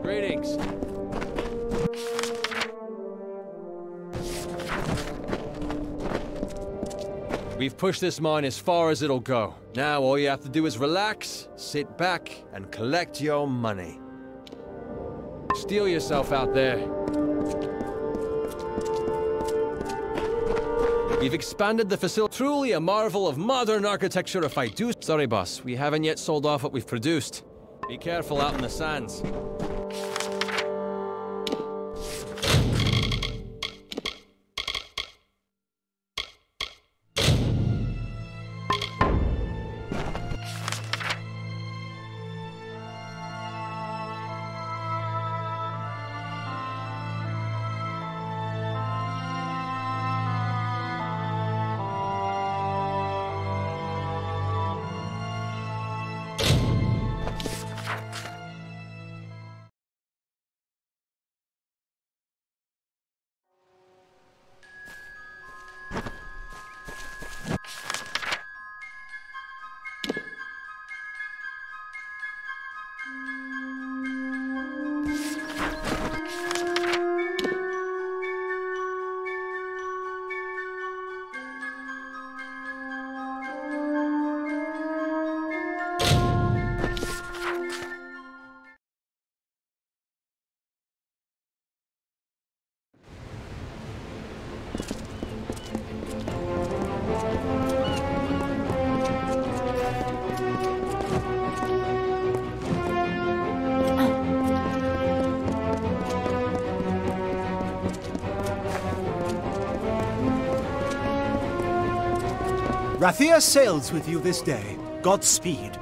Greetings. We've pushed this mine as far as it'll go. Now all you have to do is relax, sit back, and collect your money. Steel yourself out there. We've expanded the facility. Truly a marvel of modern architecture if I do. Sorry, boss. We haven't yet sold off what we've produced. Be careful out in the sands. Rathia sails with you this day. Godspeed.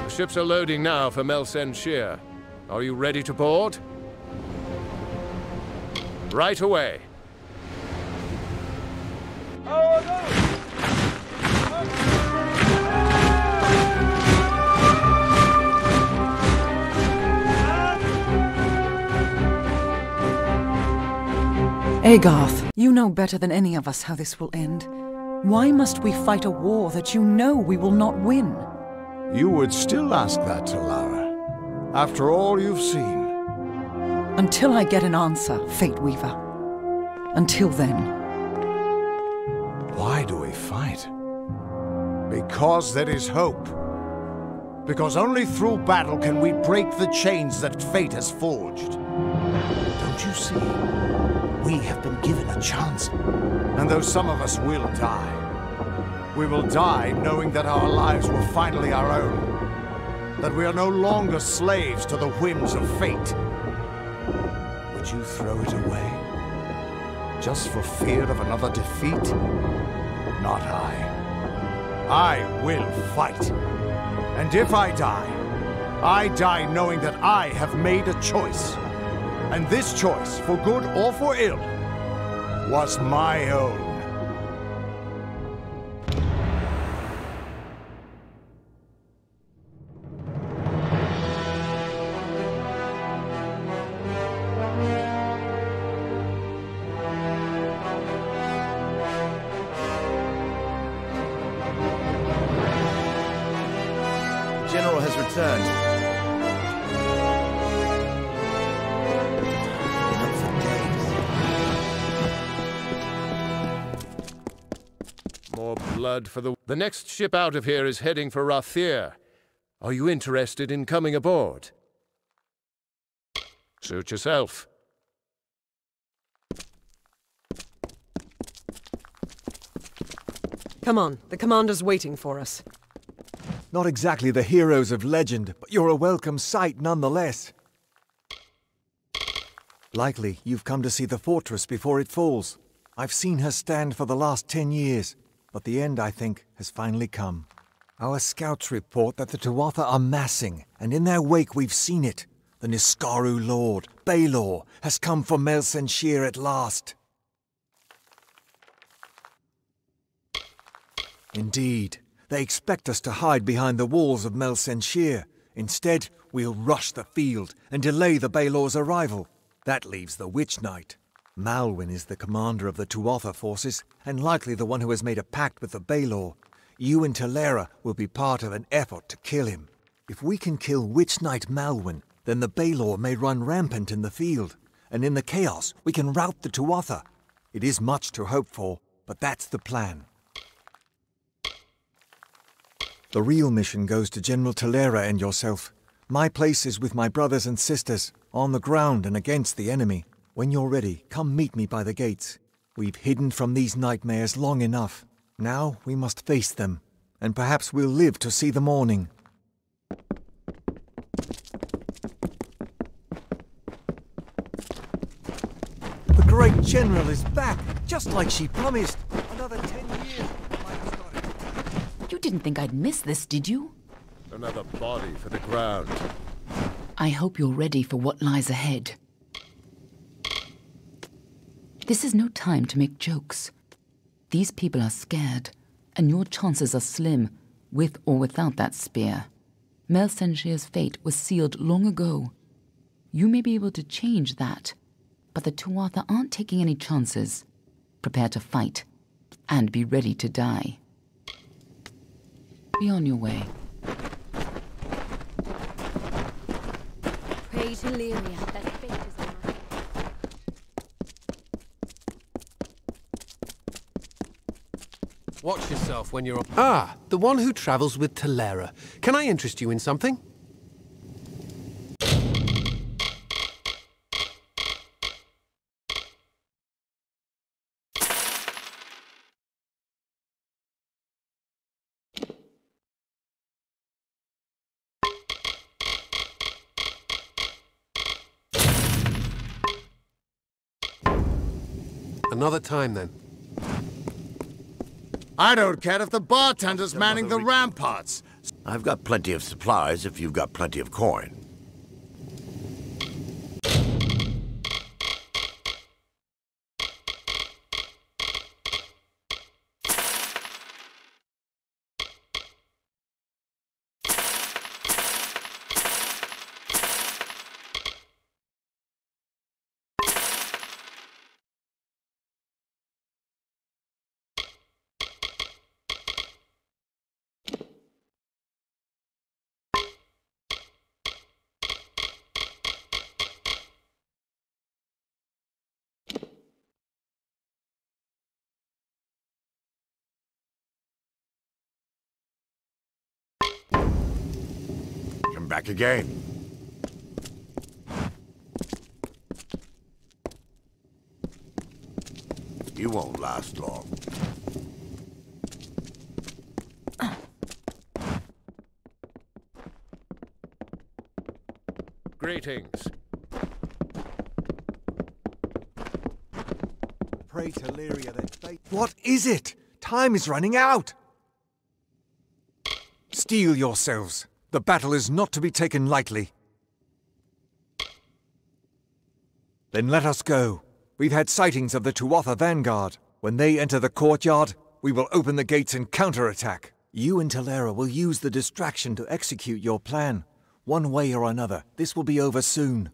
The ships are loading now for Melsen Shear. Are you ready to board? Right away. Agarth, you know better than any of us how this will end. Why must we fight a war that you know we will not win? You would still ask that, Talara, after all you've seen. Until I get an answer, Fate Weaver. Until then. Why do we fight? Because there is hope. Because only through battle can we break the chains that fate has forged. Don't you see? We have been given a chance. And though some of us will die, we will die knowing that our lives were finally our own. That we are no longer slaves to the whims of fate. Would you throw it away? Just for fear of another defeat? Not I. I will fight. And if I die knowing that I have made a choice. And this choice, for good or for ill, was my own. The General has returned. More blood for the next ship out of here is heading for Rathir. Are you interested in coming aboard? Suit yourself. Come on, the commander's waiting for us. Not exactly the heroes of legend, but you're a welcome sight nonetheless. Likely you've come to see the fortress before it falls. I've seen her stand for the last 10 years. But the end, I think, has finally come. Our scouts report that the Tuatha are massing, and in their wake we've seen it. The Niskaru Lord, Baelor, has come for Melsen Shear at last. Indeed, they expect us to hide behind the walls of Melsen Shear. Instead, we'll rush the field and delay the Baelor's arrival. That leaves the Witch Knight. Malwyn is the commander of the Tuatha forces, and likely the one who has made a pact with the Baelor. You and Talera will be part of an effort to kill him. If we can kill Witch Knight Malwyn, then the Balor may run rampant in the field, and in the chaos we can rout the Tuatha. It is much to hope for, but that's the plan. The real mission goes to General Talera and yourself. My place is with my brothers and sisters, on the ground and against the enemy. When you're ready, come meet me by the gates. We've hidden from these nightmares long enough. Now we must face them, and perhaps we'll live to see the morning. The great general is back, just like she promised. Another 10 years. You didn't think I'd miss this, did you? Another body for the ground. I hope you're ready for what lies ahead. This is no time to make jokes. These people are scared, and your chances are slim, with or without that spear. Mel Senshir's fate was sealed long ago. You may be able to change that, but the Tuatha aren't taking any chances. Prepare to fight, and be ready to die. Be on your way. Pray to Lyria that fate is on my... Watch yourself when you're on... Ah, the one who travels with Talera. Can I interest you in something? Another time, then. I don't care if the bartender's manning the ramparts. I've got plenty of supplies if you've got plenty of coin. Come back again. You won't last long. Greetings. Pray to Lyria that fate... What is it? Time is running out! Steel yourselves. The battle is not to be taken lightly. Then let us go. We've had sightings of the Tuatha vanguard. When they enter the courtyard, we will open the gates and counterattack. You and Talera will use the distraction to execute your plan. One way or another, this will be over soon.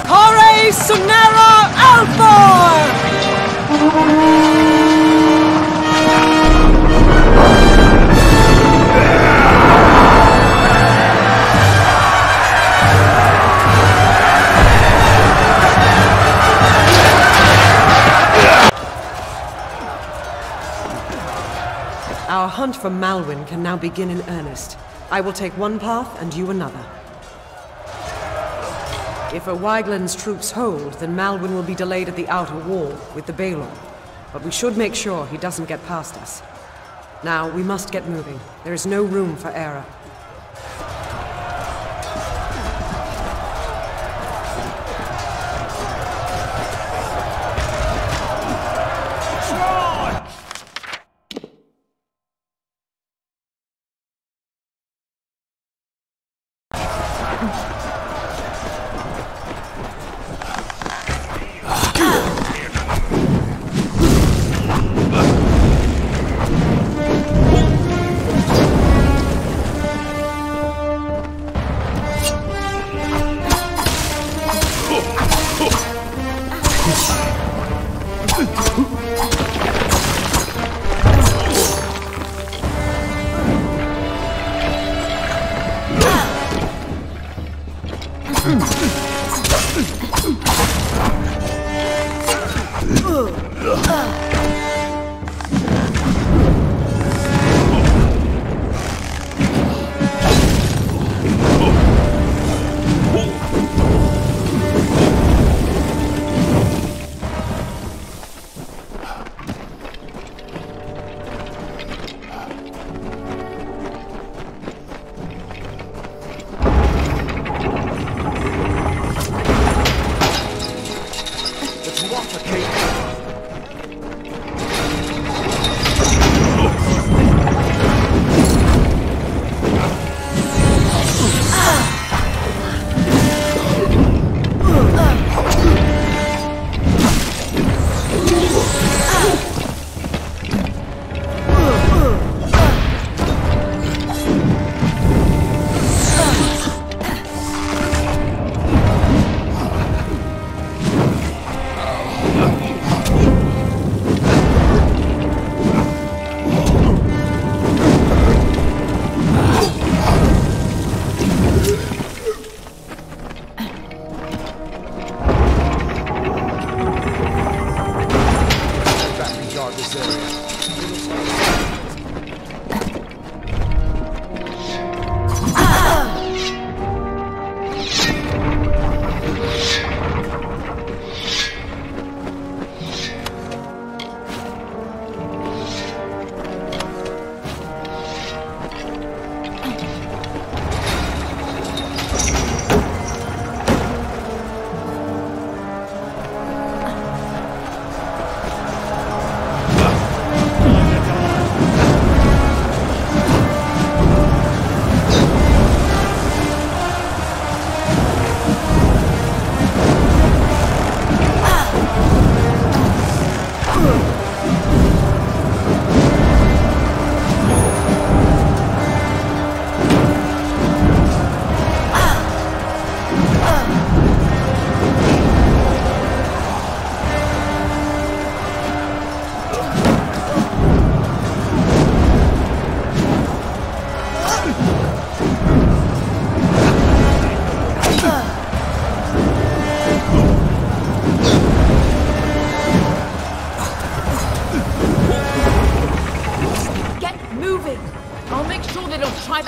Hore Sunera Alfor! Our hunt for Malwyn can now begin in earnest. I will take one path and you another. If Wygland's troops hold, then Malwyn will be delayed at the outer wall with the Balor. But we should make sure he doesn't get past us. Now, we must get moving. There is no room for error.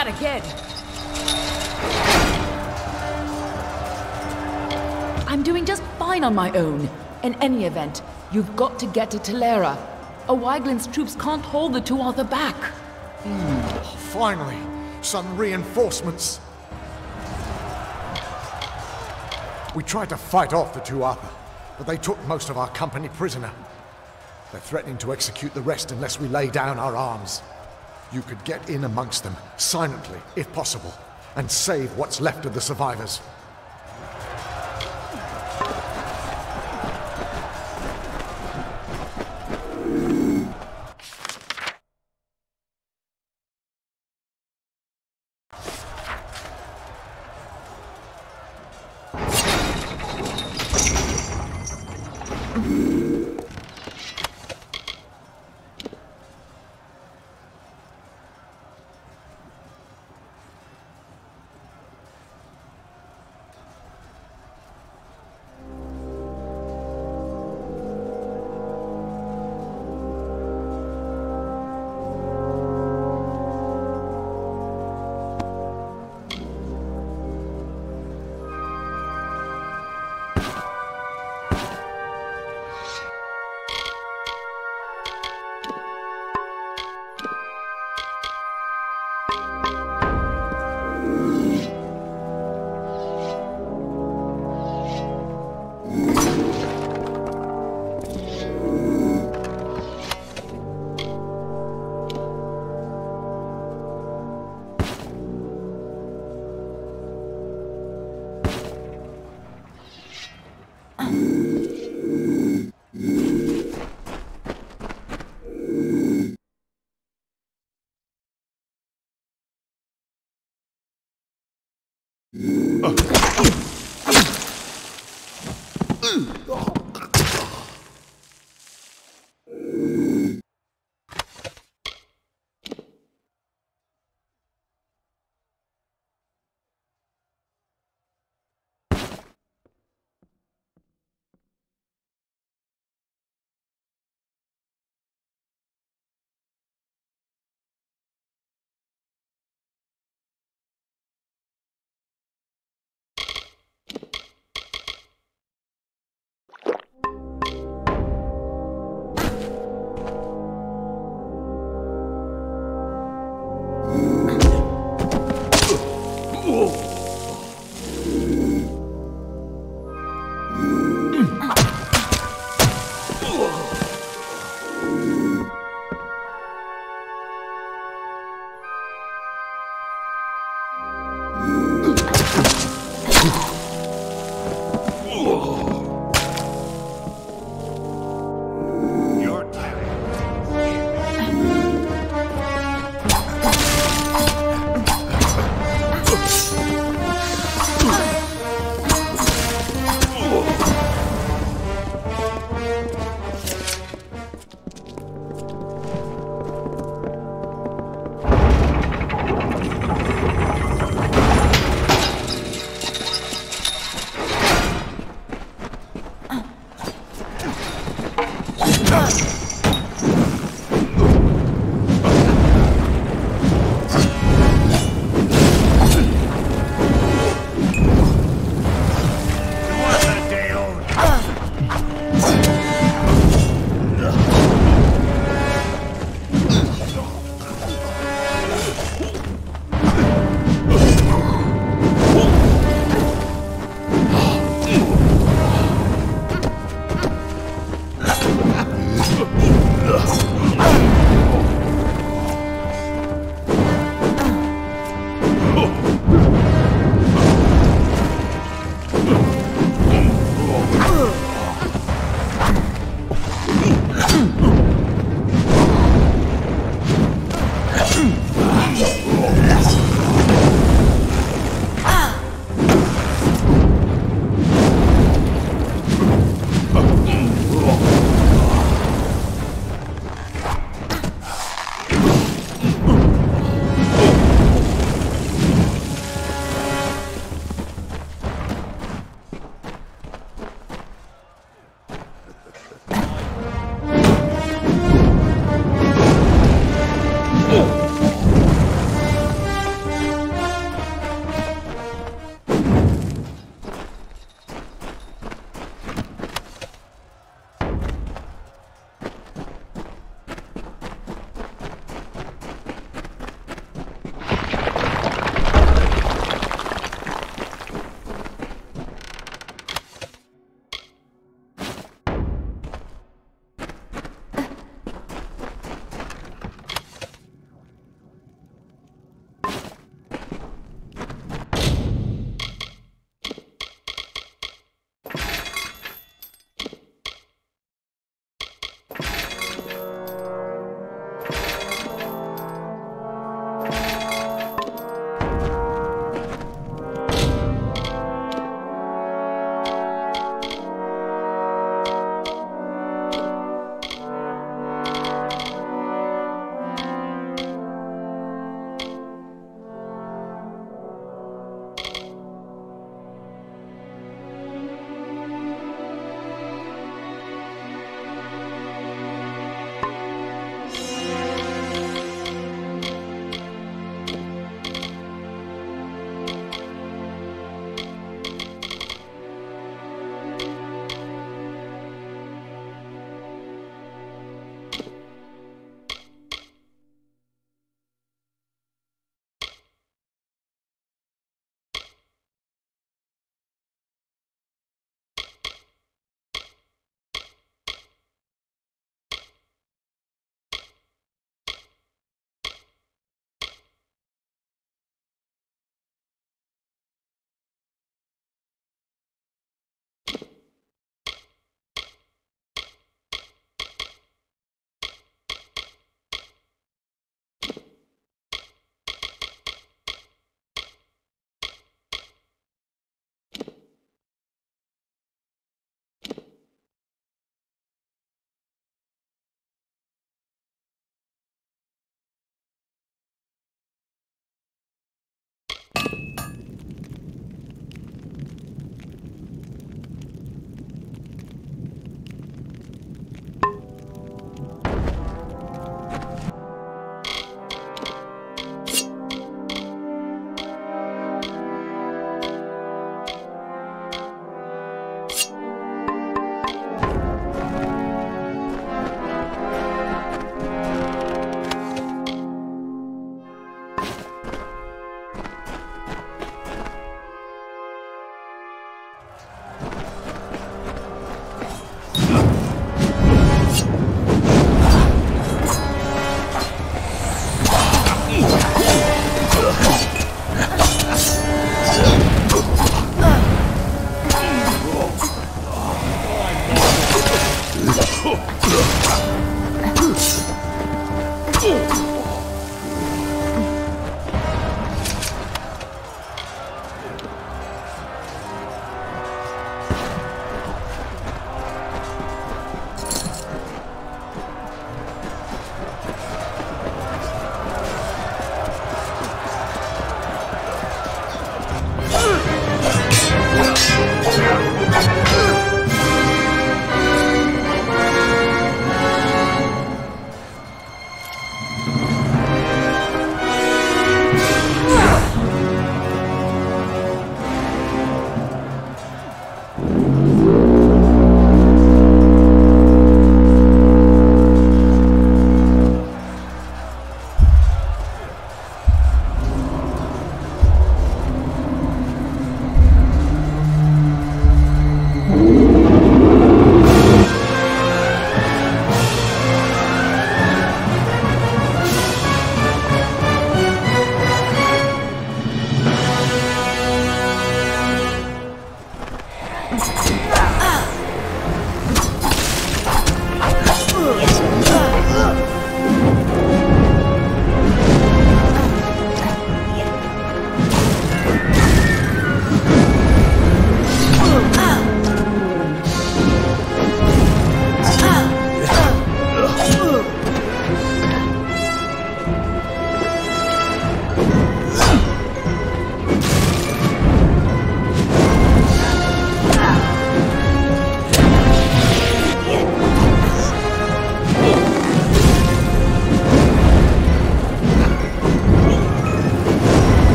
Again. I'm doing just fine on my own. In any event, you've got to get to Telera. O'Wyglin's troops can't hold the Tuatha back. Finally, some reinforcements. We tried to fight off the Tuatha, but they took most of our company prisoner. They're threatening to execute the rest unless we lay down our arms. You could get in amongst them, silently, if possible, and save what's left of the survivors.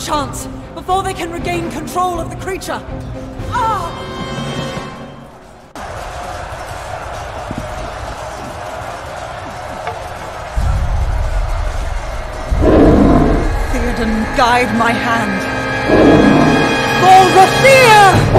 chance before they can regain control of the creature. Theoden, guide my hand. Volrathir!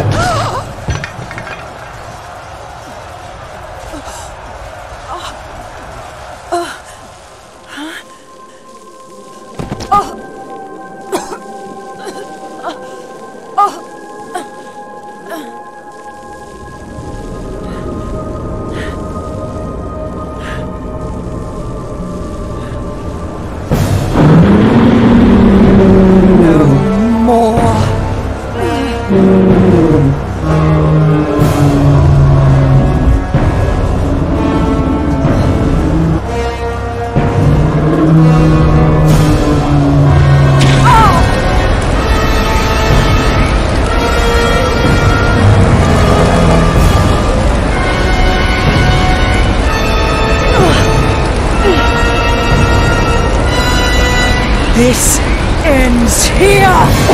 This ends here!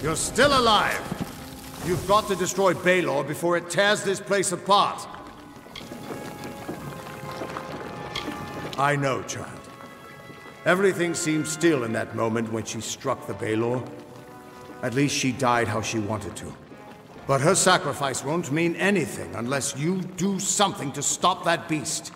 You're still alive. You've got to destroy Baelor before it tears this place apart. I know, child. Everything seemed still in that moment when she struck the Baelor. At least she died how she wanted to. But her sacrifice won't mean anything unless you do something to stop that beast.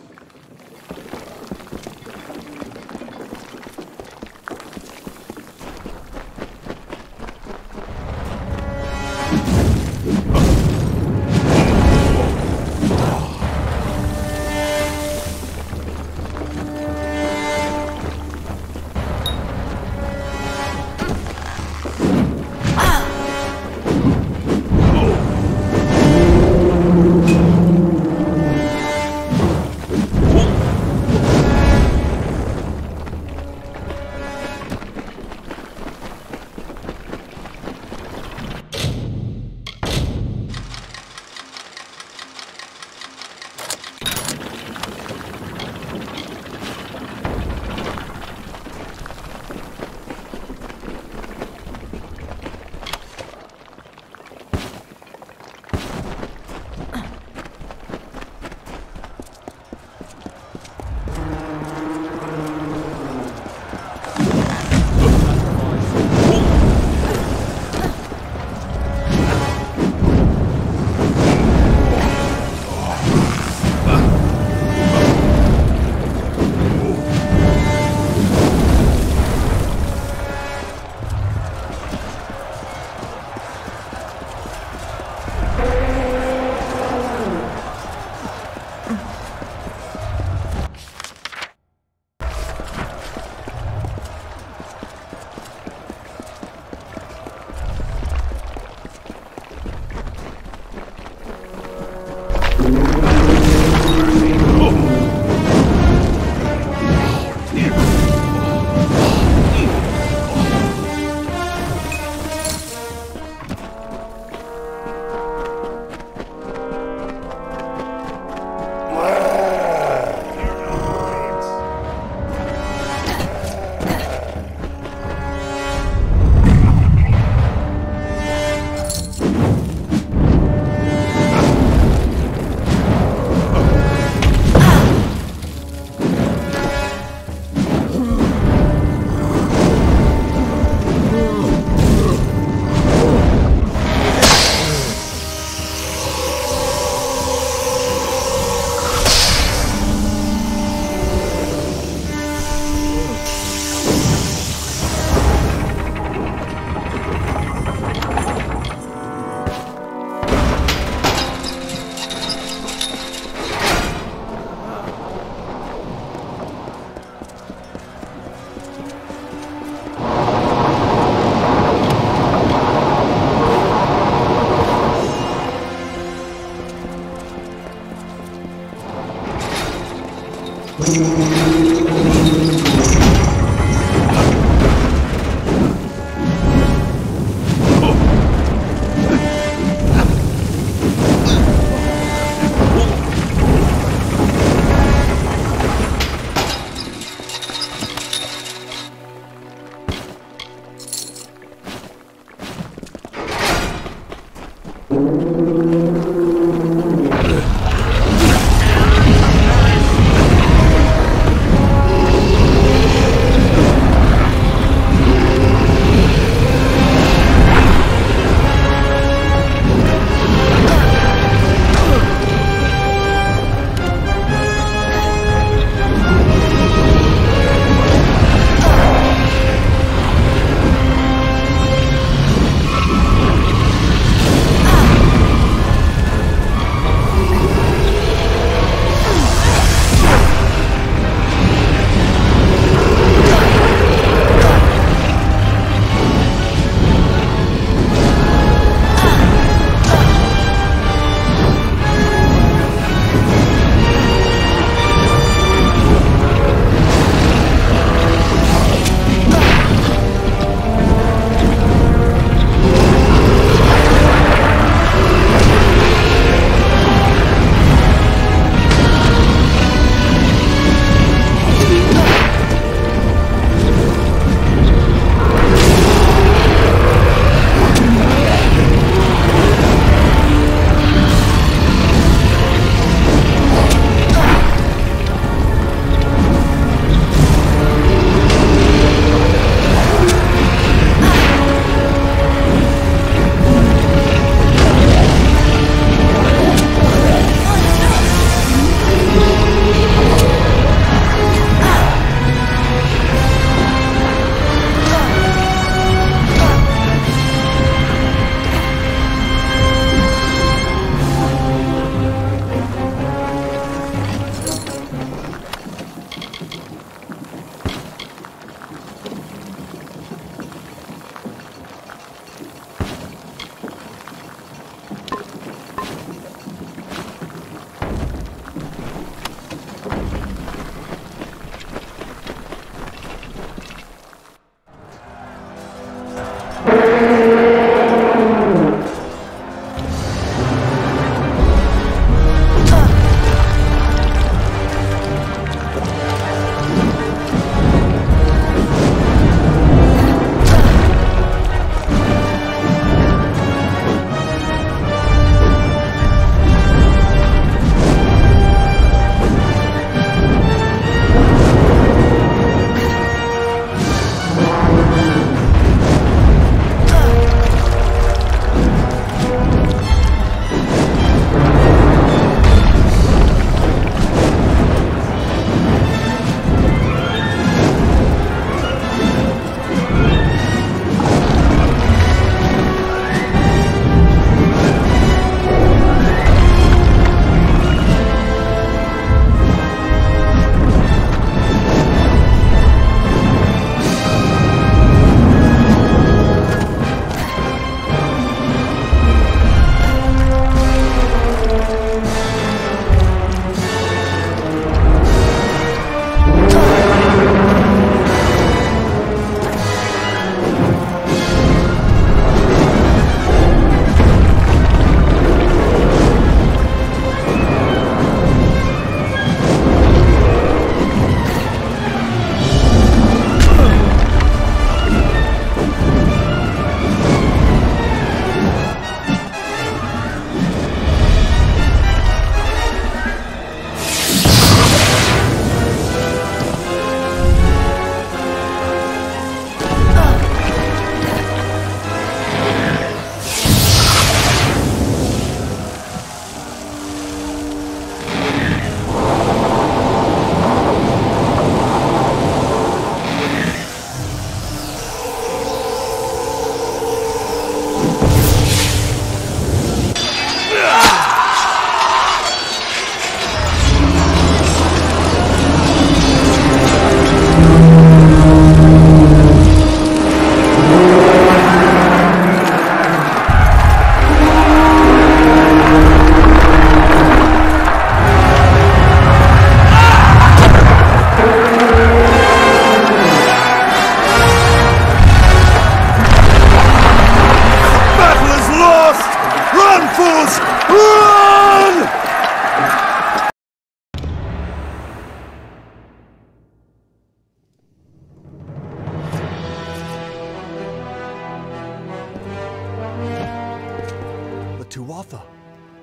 Tuatha,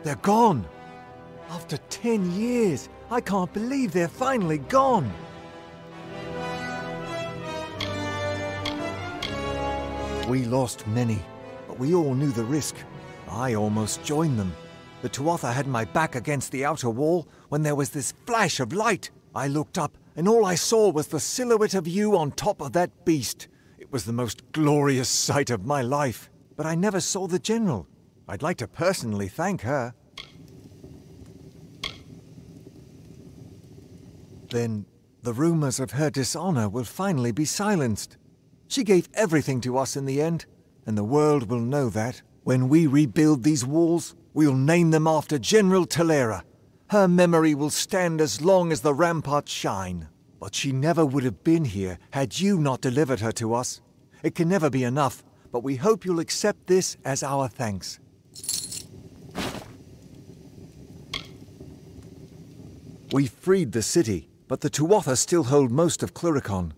they're gone. After 10 years, I can't believe they're finally gone. We lost many, but we all knew the risk. I almost joined them. The Tuatha had my back against the outer wall when there was this flash of light. I looked up, and all I saw was the silhouette of you on top of that beast. It was the most glorious sight of my life. But I never saw the General. I'd like to personally thank her. Then the rumors of her dishonor will finally be silenced. She gave everything to us in the end, and the world will know that. When we rebuild these walls, we'll name them after General Talera. Her memory will stand as long as the ramparts shine. But she never would have been here had you not delivered her to us. It can never be enough, but we hope you'll accept this as our thanks. We freed the city, but the Tuatha still hold most of Cluricon.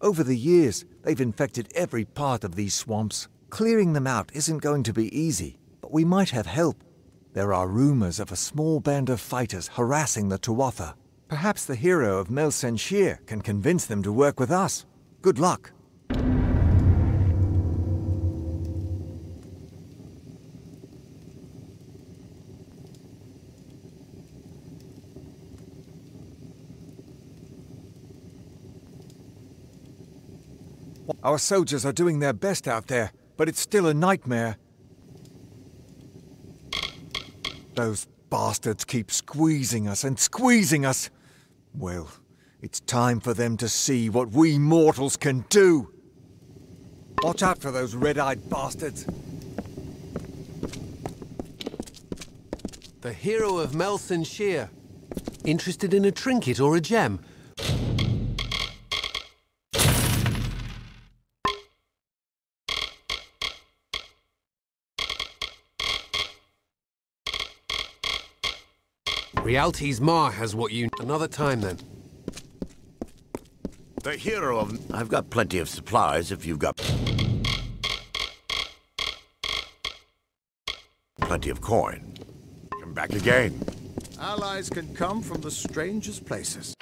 Over the years, they've infected every part of these swamps. Clearing them out isn't going to be easy, but we might have help. There are rumors of a small band of fighters harassing the Tuatha. Perhaps the hero of Mel Senshir can convince them to work with us. Good luck. Our soldiers are doing their best out there, but it's still a nightmare. Those bastards keep squeezing us and squeezing us. Well, it's time for them to see what we mortals can do. Watch out for those red-eyed bastards. The hero of Mel Senshir. Interested in a trinket or a gem? Rialti's Ma has what you... Another time, then. The hero of... I've got plenty of supplies if you've got... Plenty of coin. Come back again. Allies can come from the strangest places.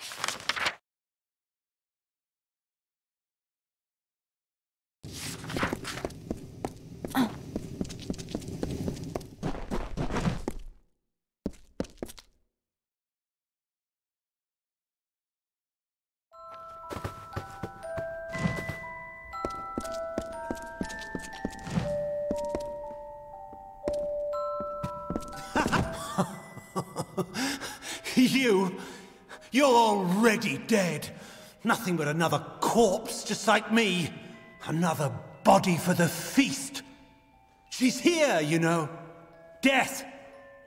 You're already dead. Nothing but another corpse, just like me. Another body for the feast. She's here, you know. Death.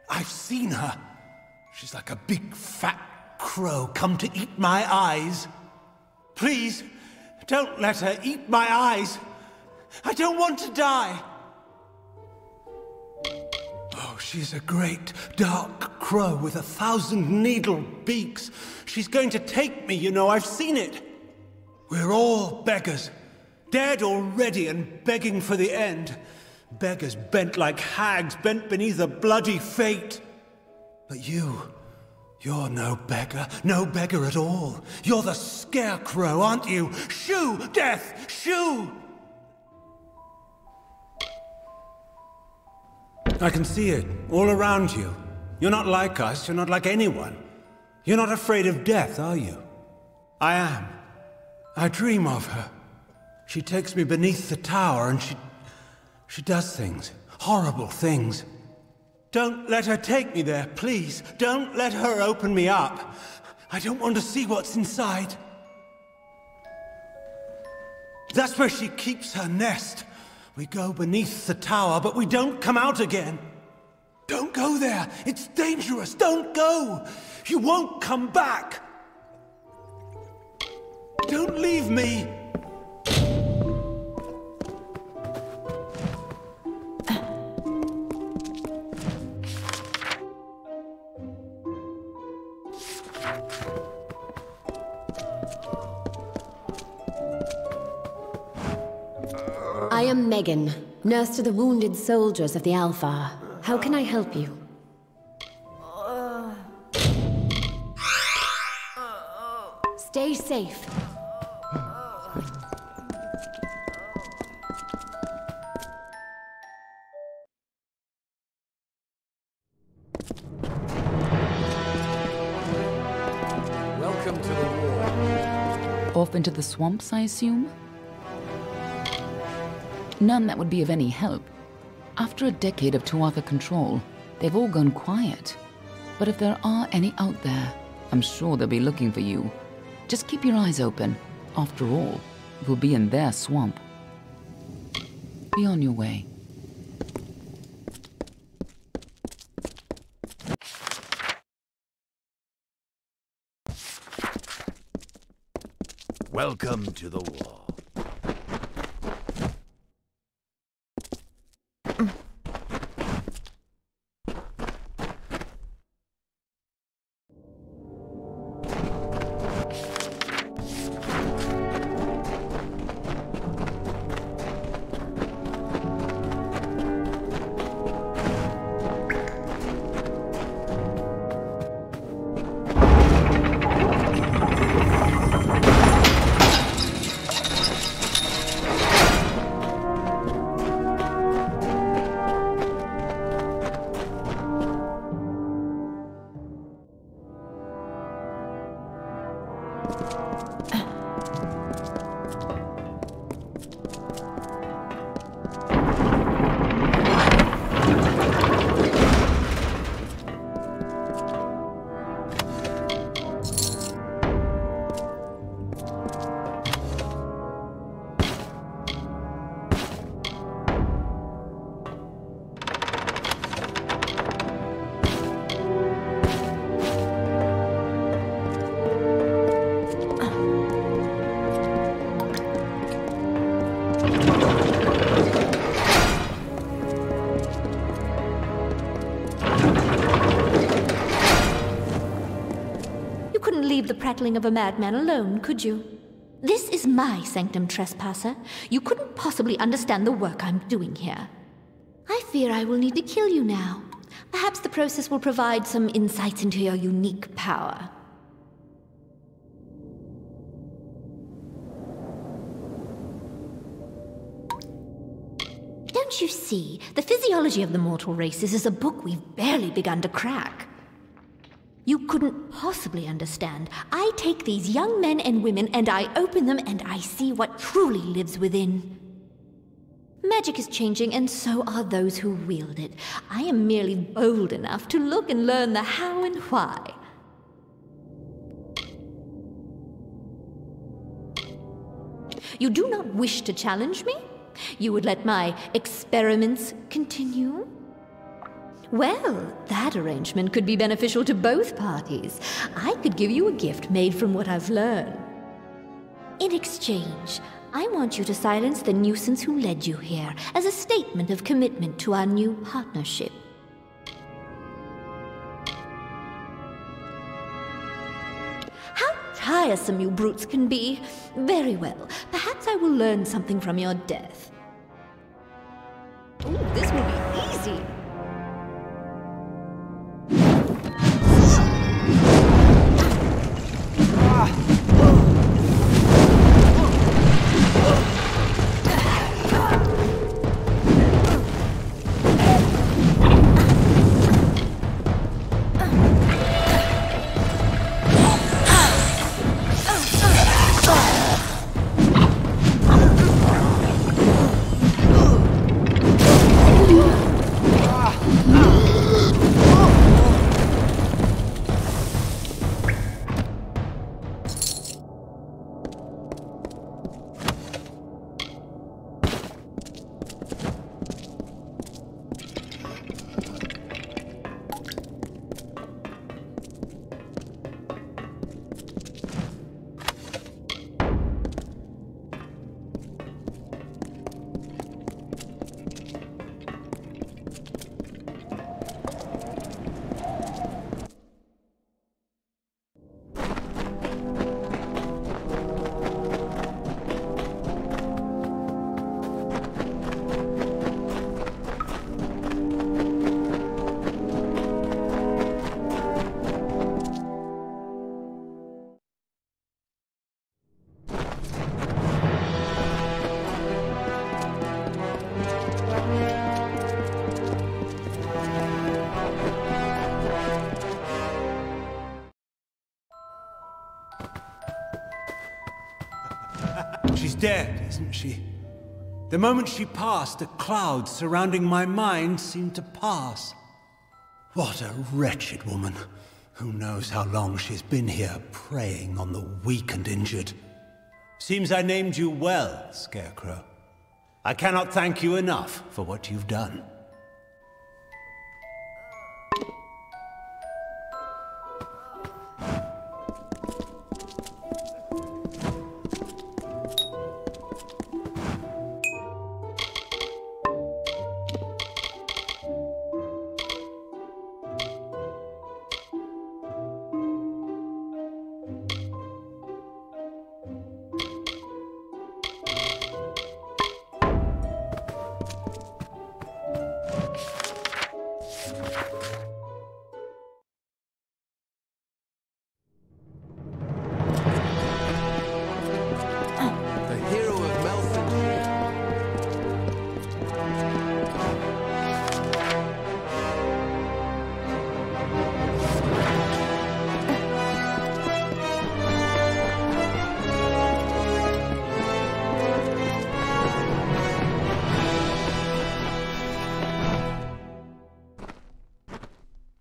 I've seen her. She's like a big fat crow come to eat my eyes. Please, don't let her eat my eyes. I don't want to die. Oh, she's a great dark crow with 1,000 needle beaks. She's going to take me, you know, I've seen it. We're all beggars, dead already and begging for the end. Beggars bent like hags, bent beneath a bloody fate. But you're no beggar at all. You're the scarecrow, aren't you? Shoo, death, shoo! I can see it, all around you. You're not like us, you're not like anyone. You're not afraid of death, are you? I am. I dream of her. She takes me beneath the tower and she does things, horrible things. Don't let her take me there, please. Don't let her open me up. I don't want to see what's inside. That's where she keeps her nest. We go beneath the tower, but we don't come out again. Don't go there. It's dangerous. Don't go. You won't come back. Don't leave me. I am Megan, nurse to the wounded soldiers of the Alpha. How can I help you? Stay safe. Welcome to the war. Off into the swamps, I assume? None that would be of any help. After a decade of Tuatha control, they've all gone quiet. But if there are any out there, I'm sure they'll be looking for you. Just keep your eyes open. After all, you'll be in their swamp. Be on your way. Welcome to the war. The prattling of a madman alone, could you? This is my sanctum, trespasser. You couldn't possibly understand the work I'm doing here. I fear I will need to kill you now. Perhaps the process will provide some insights into your unique power. Don't you see? The physiology of the mortal races is a book we've barely begun to crack. You couldn't possibly understand. I take these young men and women and I open them and I see what truly lives within. Magic is changing and so are those who wield it. I am merely bold enough to look and learn the how and why. You do not wish to challenge me? You would let my experiments continue? Well, that arrangement could be beneficial to both parties. I could give you a gift made from what I've learned. In exchange, I want you to silence the nuisance who led you here as a statement of commitment to our new partnership. How tiresome you brutes can be. Very well. Perhaps I will learn something from your death. Ooh, this will be easy. She's dead, isn't she? The moment she passed, the clouds surrounding my mind seemed to pass. What a wretched woman. Who knows how long she's been here, preying on the weak and injured. Seems I named you well, Scarecrow. I cannot thank you enough for what you've done.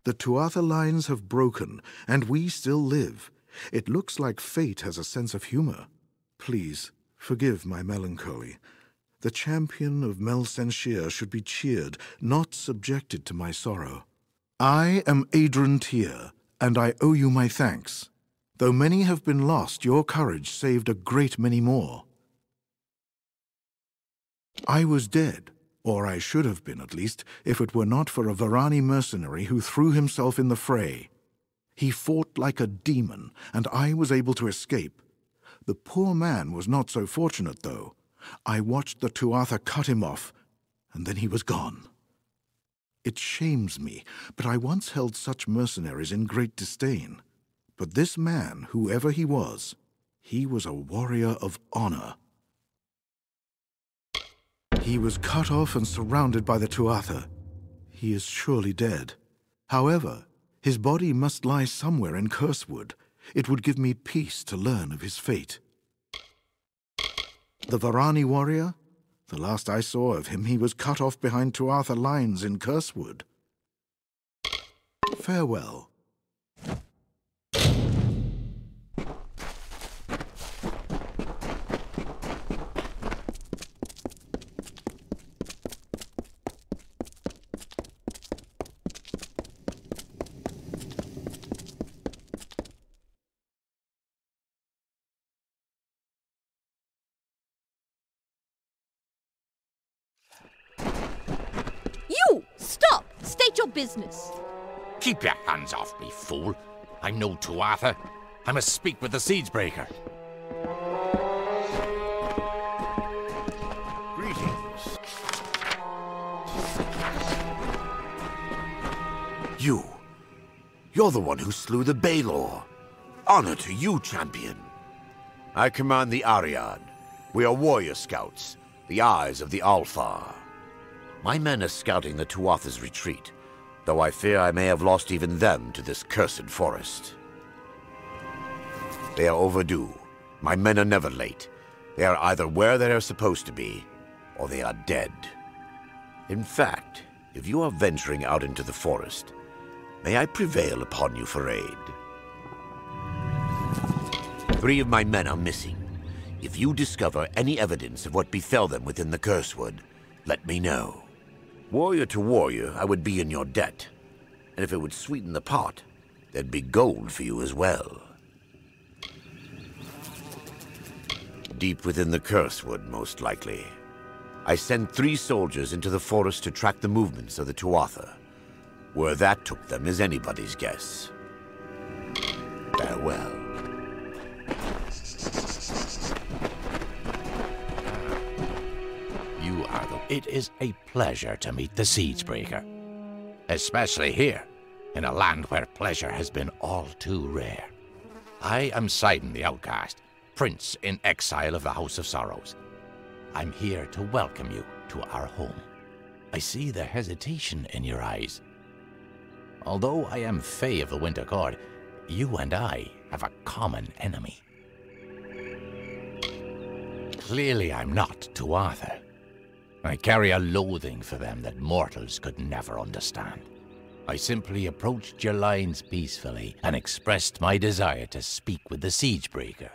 The Tuatha lines have broken, and we still live. It looks like fate has a sense of humor. Please, forgive my melancholy. The champion of Mel Senshir should be cheered, not subjected to my sorrow. I am Adron Tyr, and I owe you my thanks. Though many have been lost, your courage saved a great many more. I was dead. Or I should have been, at least, if it were not for a Varani mercenary who threw himself in the fray. He fought like a demon, and I was able to escape. The poor man was not so fortunate, though. I watched the Tuatha cut him off, and then he was gone. It shames me, but I once held such mercenaries in great disdain. But this man, whoever he was a warrior of honor. He was cut off and surrounded by the Tuatha. He is surely dead. However, his body must lie somewhere in Cursewood. It would give me peace to learn of his fate. The Varani warrior? The last I saw of him, he was cut off behind Tuatha lines in Cursewood. Farewell. Stop! State your business. Keep your hands off me, fool. I'm no Tuatha. I must speak with the Siegebreaker. Greetings. You're the one who slew the Baelor. Honor to you, champion. I command the Ariad. We are warrior scouts, the eyes of the Alfar. My men are scouting the Tuatha's retreat, though I fear I may have lost even them to this cursed forest. They are overdue. My men are never late. They are either where they are supposed to be, or they are dead. In fact, if you are venturing out into the forest, may I prevail upon you for aid? 3 of my men are missing. If you discover any evidence of what befell them within the Cursewood, let me know. Warrior to warrior, I would be in your debt. And if it would sweeten the pot, there'd be gold for you as well. Deep within the Cursewood, most likely. I sent 3 soldiers into the forest to track the movements of the Tuatha. Where that took them is anybody's guess. Farewell. You are the... It is a pleasure to meet the Siegebreaker. Especially here, in a land where pleasure has been all too rare. I am Sidon the Outcast, Prince in exile of the House of Sorrows. I'm here to welcome you to our home. I see the hesitation in your eyes. Although I am Fae of the Winter Court, you and I have a common enemy. Clearly I'm not Tuatha. I carry a loathing for them that mortals could never understand. I simply approached your lines peacefully and expressed my desire to speak with the Siegebreaker.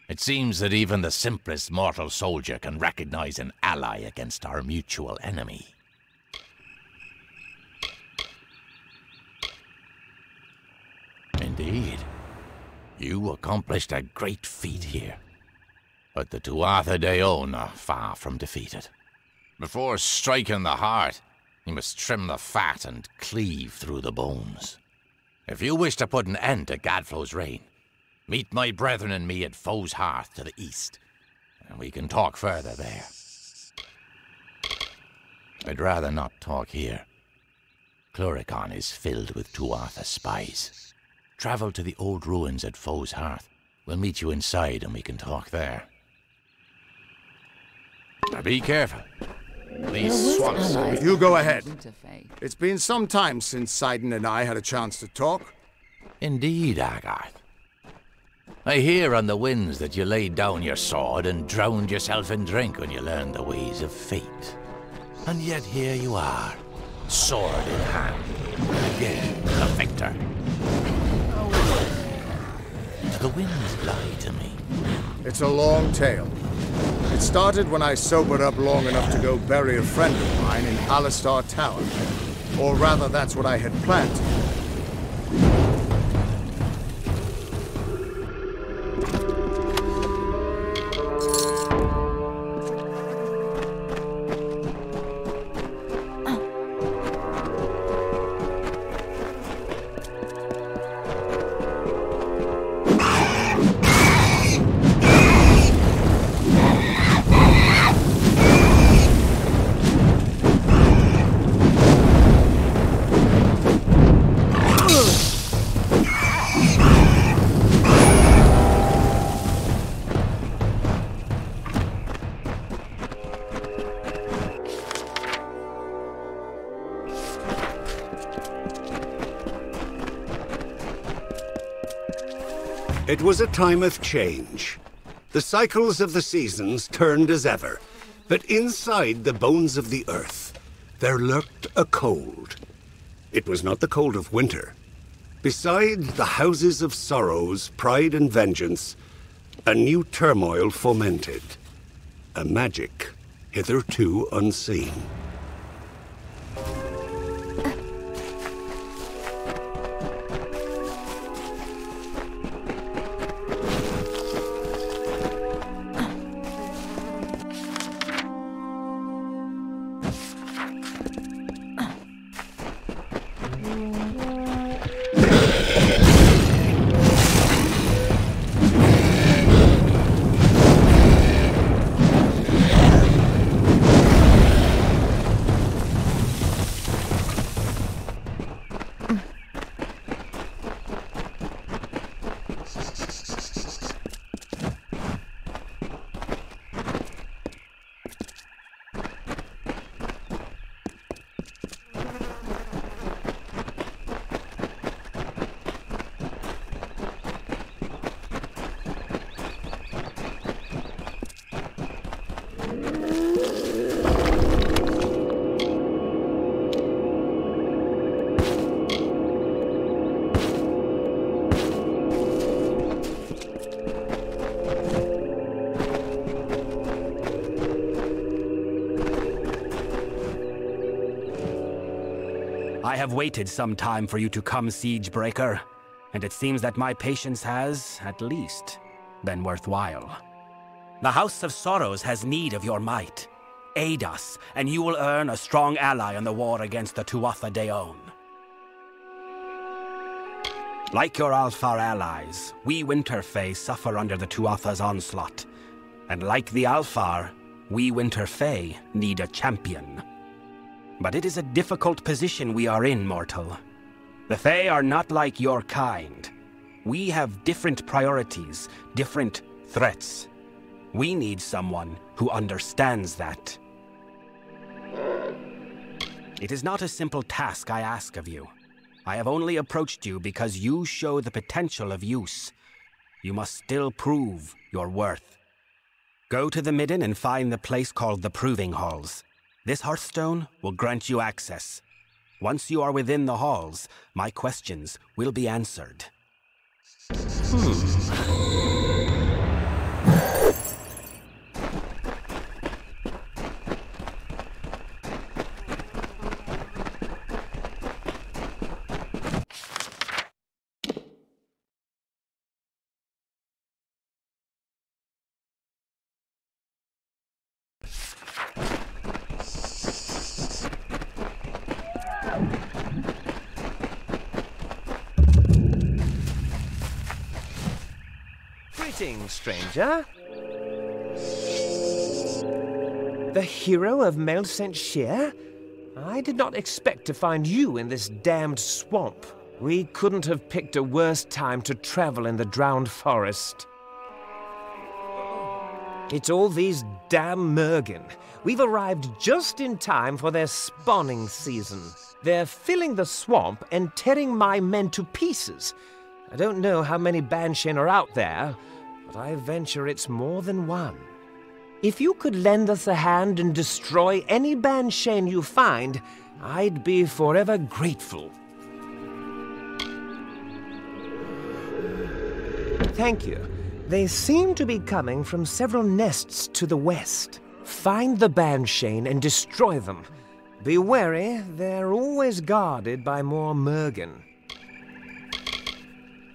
It seems that even the simplest mortal soldier can recognize an ally against our mutual enemy. Indeed. You accomplished a great feat here. But the Tuatha Deon are far from defeated. Before striking the heart, you must trim the fat and cleave through the bones. If you wish to put an end to Gadflow's reign, meet my brethren and me at Foe's Hearth to the east, and we can talk further there. I'd rather not talk here. Cluricon is filled with Tuatha spies. Travel to the old ruins at Foe's Hearth. We'll meet you inside and we can talk there. Now be careful. These swamps. You go ahead. It's been some time since Sidon and I had a chance to talk. Indeed, Agarth. I hear on the winds that you laid down your sword and drowned yourself in drink when you learned the ways of fate. And yet here you are, sword in hand, again the victor. Do the winds lie to me? It's a long tale. It started when I sobered up long enough to go bury a friend of mine in Alistar Tower. Or rather, that's what I had planned to do. It was a time of change. The cycles of the seasons turned as ever, but inside the bones of the earth, there lurked a cold. It was not the cold of winter. Beside the houses of sorrows, pride and vengeance, a new turmoil fomented. A magic hitherto unseen. I have waited some time for you to come, Siegebreaker, and it seems that my patience has, at least, been worthwhile. The House of Sorrows has need of your might. Aid us, and you will earn a strong ally in the war against the Tuatha Deon. Like your Alfar allies, we Winterfae suffer under the Tuatha's onslaught. And like the Alfar, we Winterfae need a champion. But it is a difficult position we are in, mortal. The Fae are not like your kind. We have different priorities, different threats. We need someone who understands that. It is not a simple task I ask of you. I have only approached you because you show the potential of use. You must still prove your worth. Go to the midden and find the place called the Proving Halls. This hearthstone will grant you access. Once you are within the halls, my questions will be answered. Greetings, stranger. The hero of Melcent Shear? I did not expect to find you in this damned swamp. We couldn't have picked a worse time to travel in the drowned forest. It's all these damn Mergen. We've arrived just in time for their spawning season. They're filling the swamp and tearing my men to pieces. I don't know how many Banshin are out there, but I venture it's more than one. If you could lend us a hand and destroy any Banshin you find, I'd be forever grateful. Thank you. They seem to be coming from several nests to the west. Find the Banshin and destroy them. Be wary, they're always guarded by more Mergen.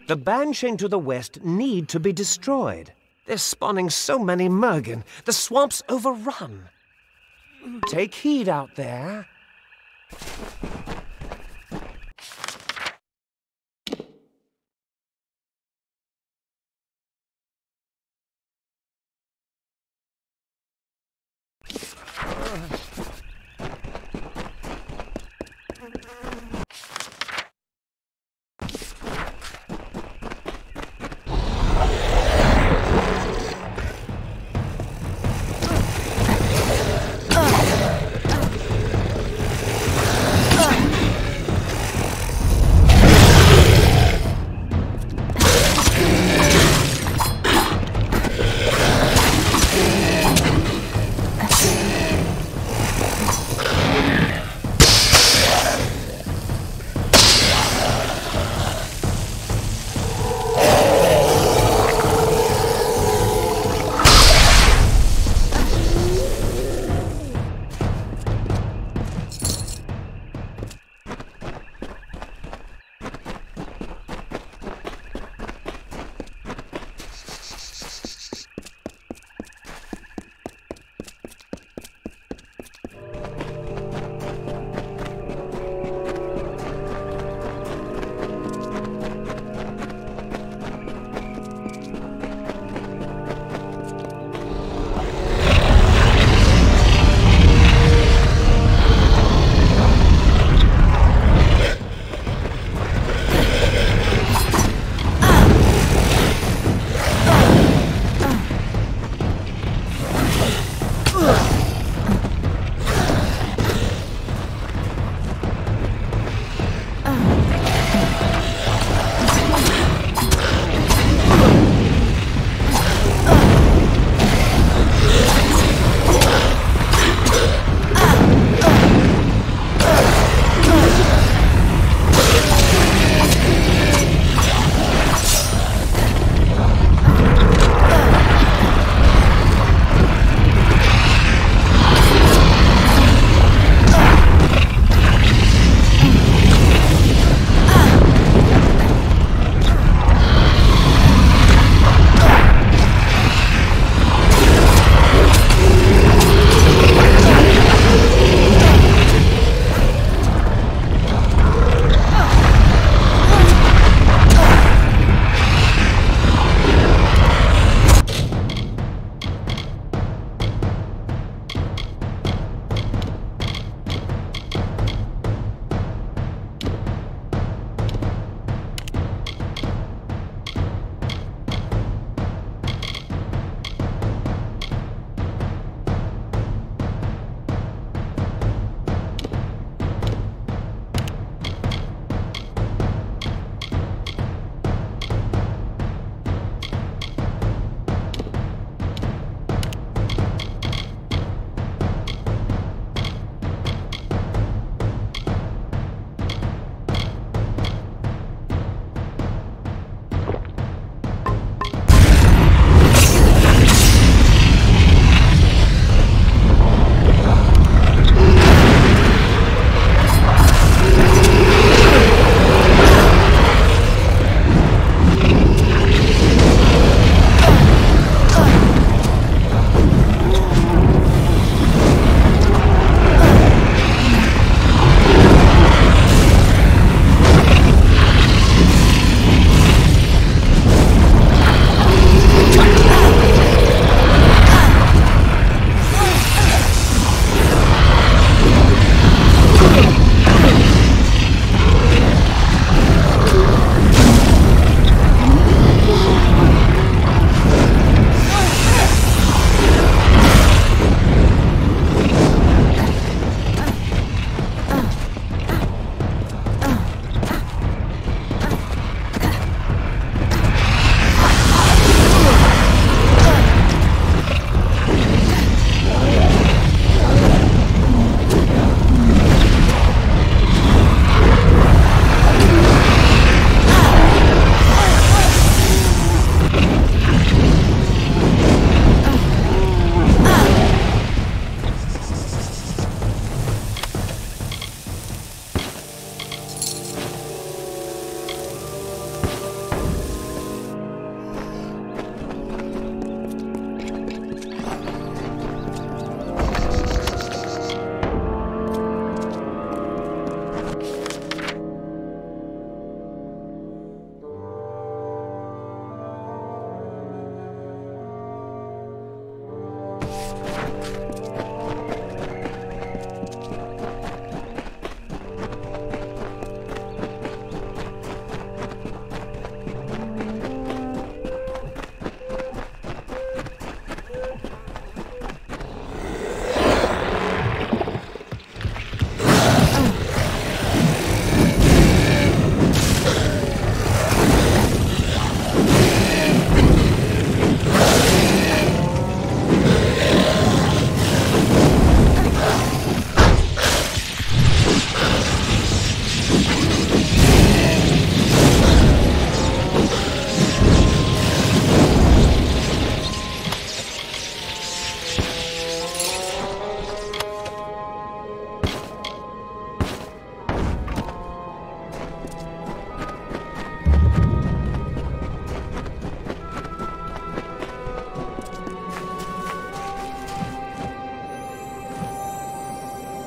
The Banshin to the west need to be destroyed. They're spawning so many Mergen, the swamp's overrun. Take heed out there.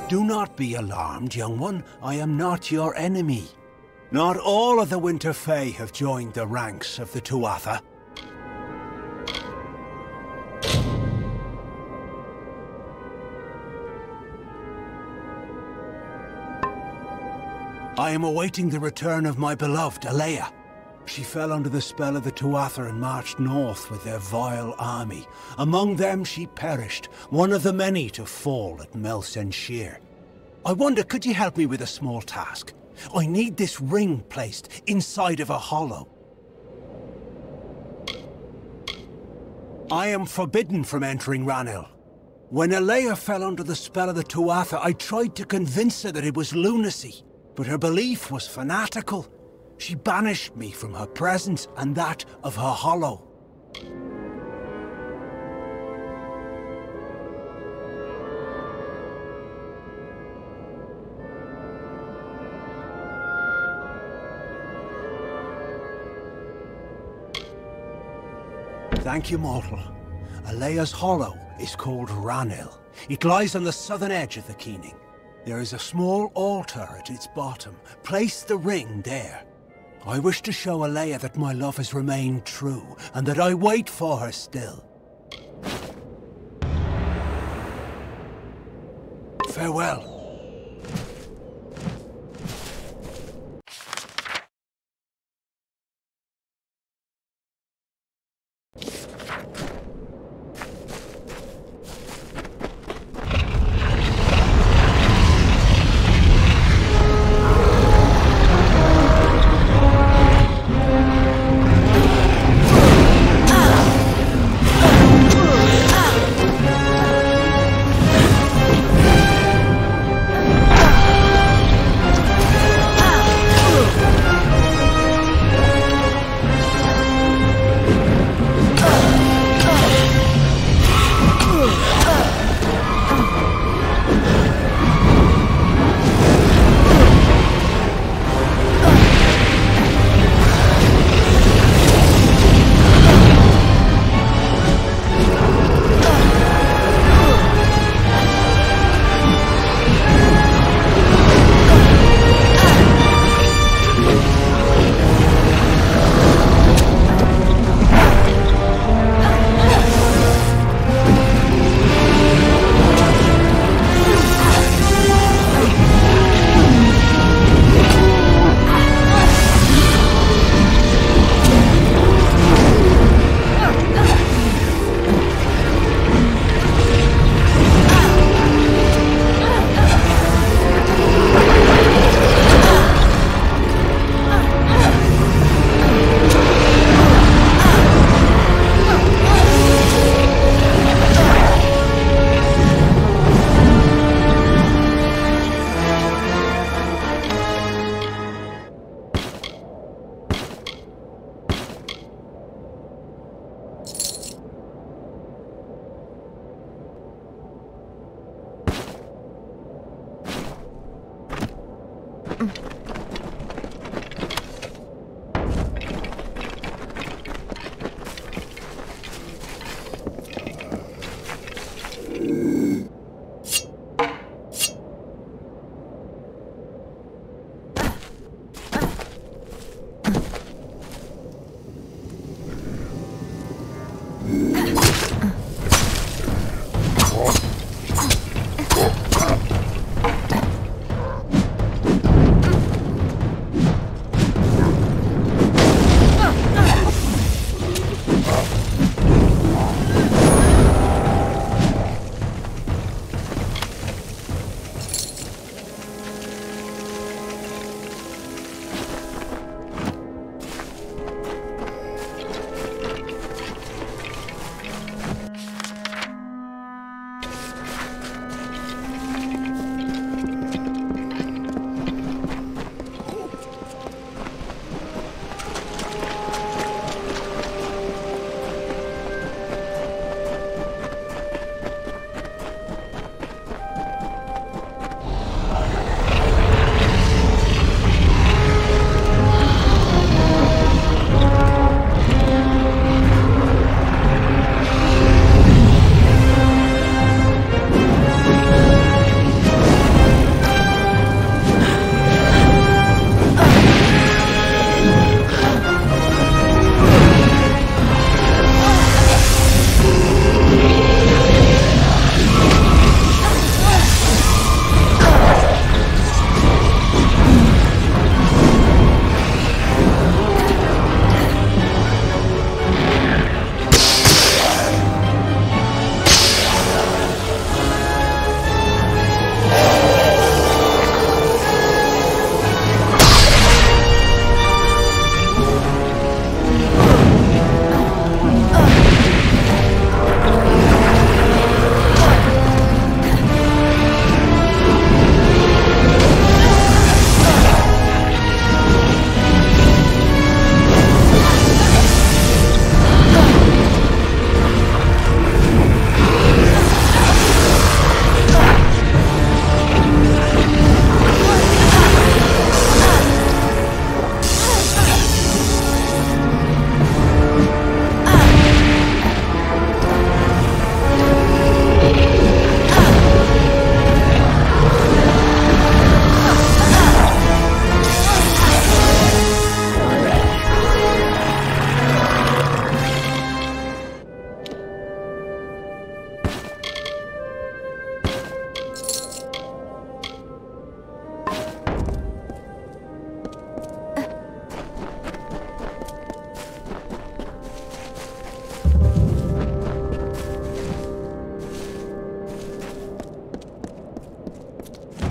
Do not be alarmed, young one. I am not your enemy. Not all of the Winter Fae have joined the ranks of the Tuatha. I am awaiting the return of my beloved Alea. She fell under the spell of the Tuatha and marched north with their vile army. Among them she perished, one of the many to fall at Melsenshir. I wonder, could you help me with a small task? I need this ring placed inside of a hollow. I am forbidden from entering Ranil. When Alea fell under the spell of the Tuatha, I tried to convince her that it was lunacy, but her belief was fanatical. She banished me from her presence and that of her hollow. Thank you, mortal. Alea's hollow is called Ranil. It lies on the southern edge of the Keening. There is a small altar at its bottom. Place the ring there. I wish to show Alea that my love has remained true, and that I wait for her still. Farewell.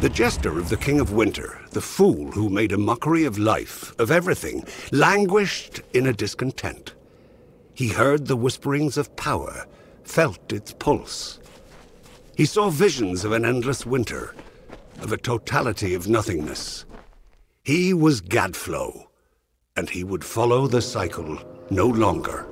The jester of the King of Winter, the fool who made a mockery of life, of everything, languished in a discontent. He heard the whisperings of power, felt its pulse. He saw visions of an endless winter, of a totality of nothingness. He was Gadflow, and he would follow the cycle no longer.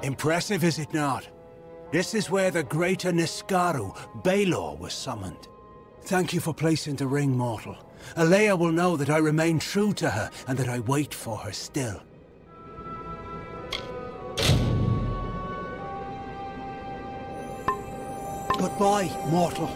Impressive, is it not? This is where the greater Niskaru, Baelor, was summoned. Thank you for placing the ring, mortal. Alea will know that I remain true to her, and that I wait for her still. Goodbye, mortal.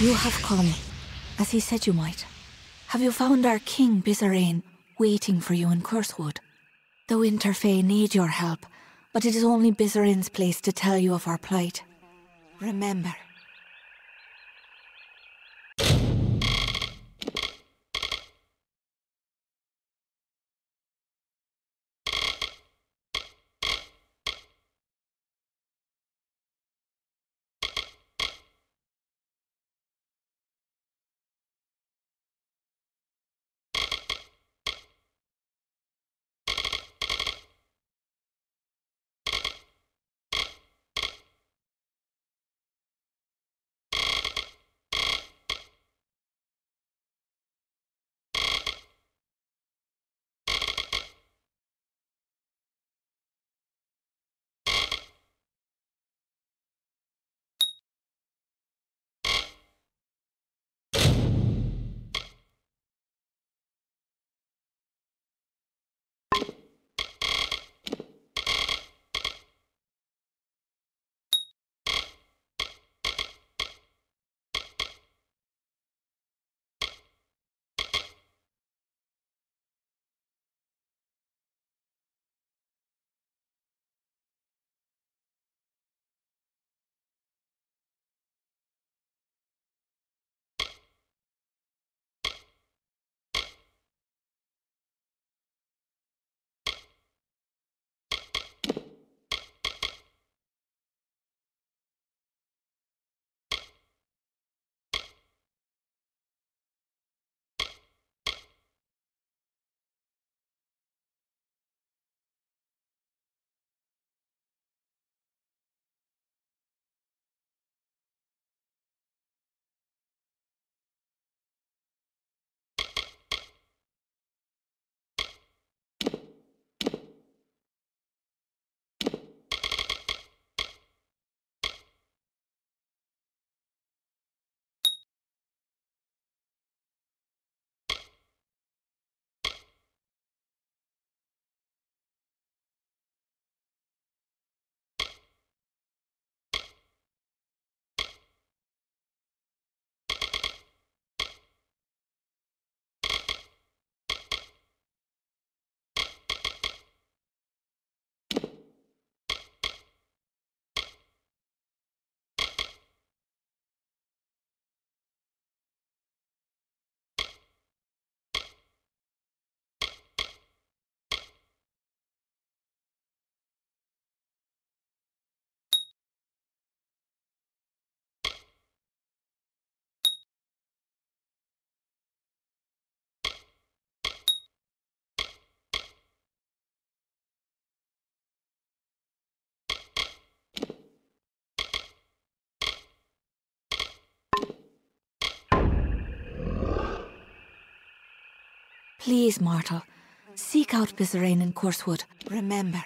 You have come, as he said you might. Have you found our king, Bizarane, waiting for you in Cursewood? The Winter Fae need your help, but it is only Bizarane's place to tell you of our plight. Remember. Please, mortal, seek out Bizarane in Cursewood. Remember.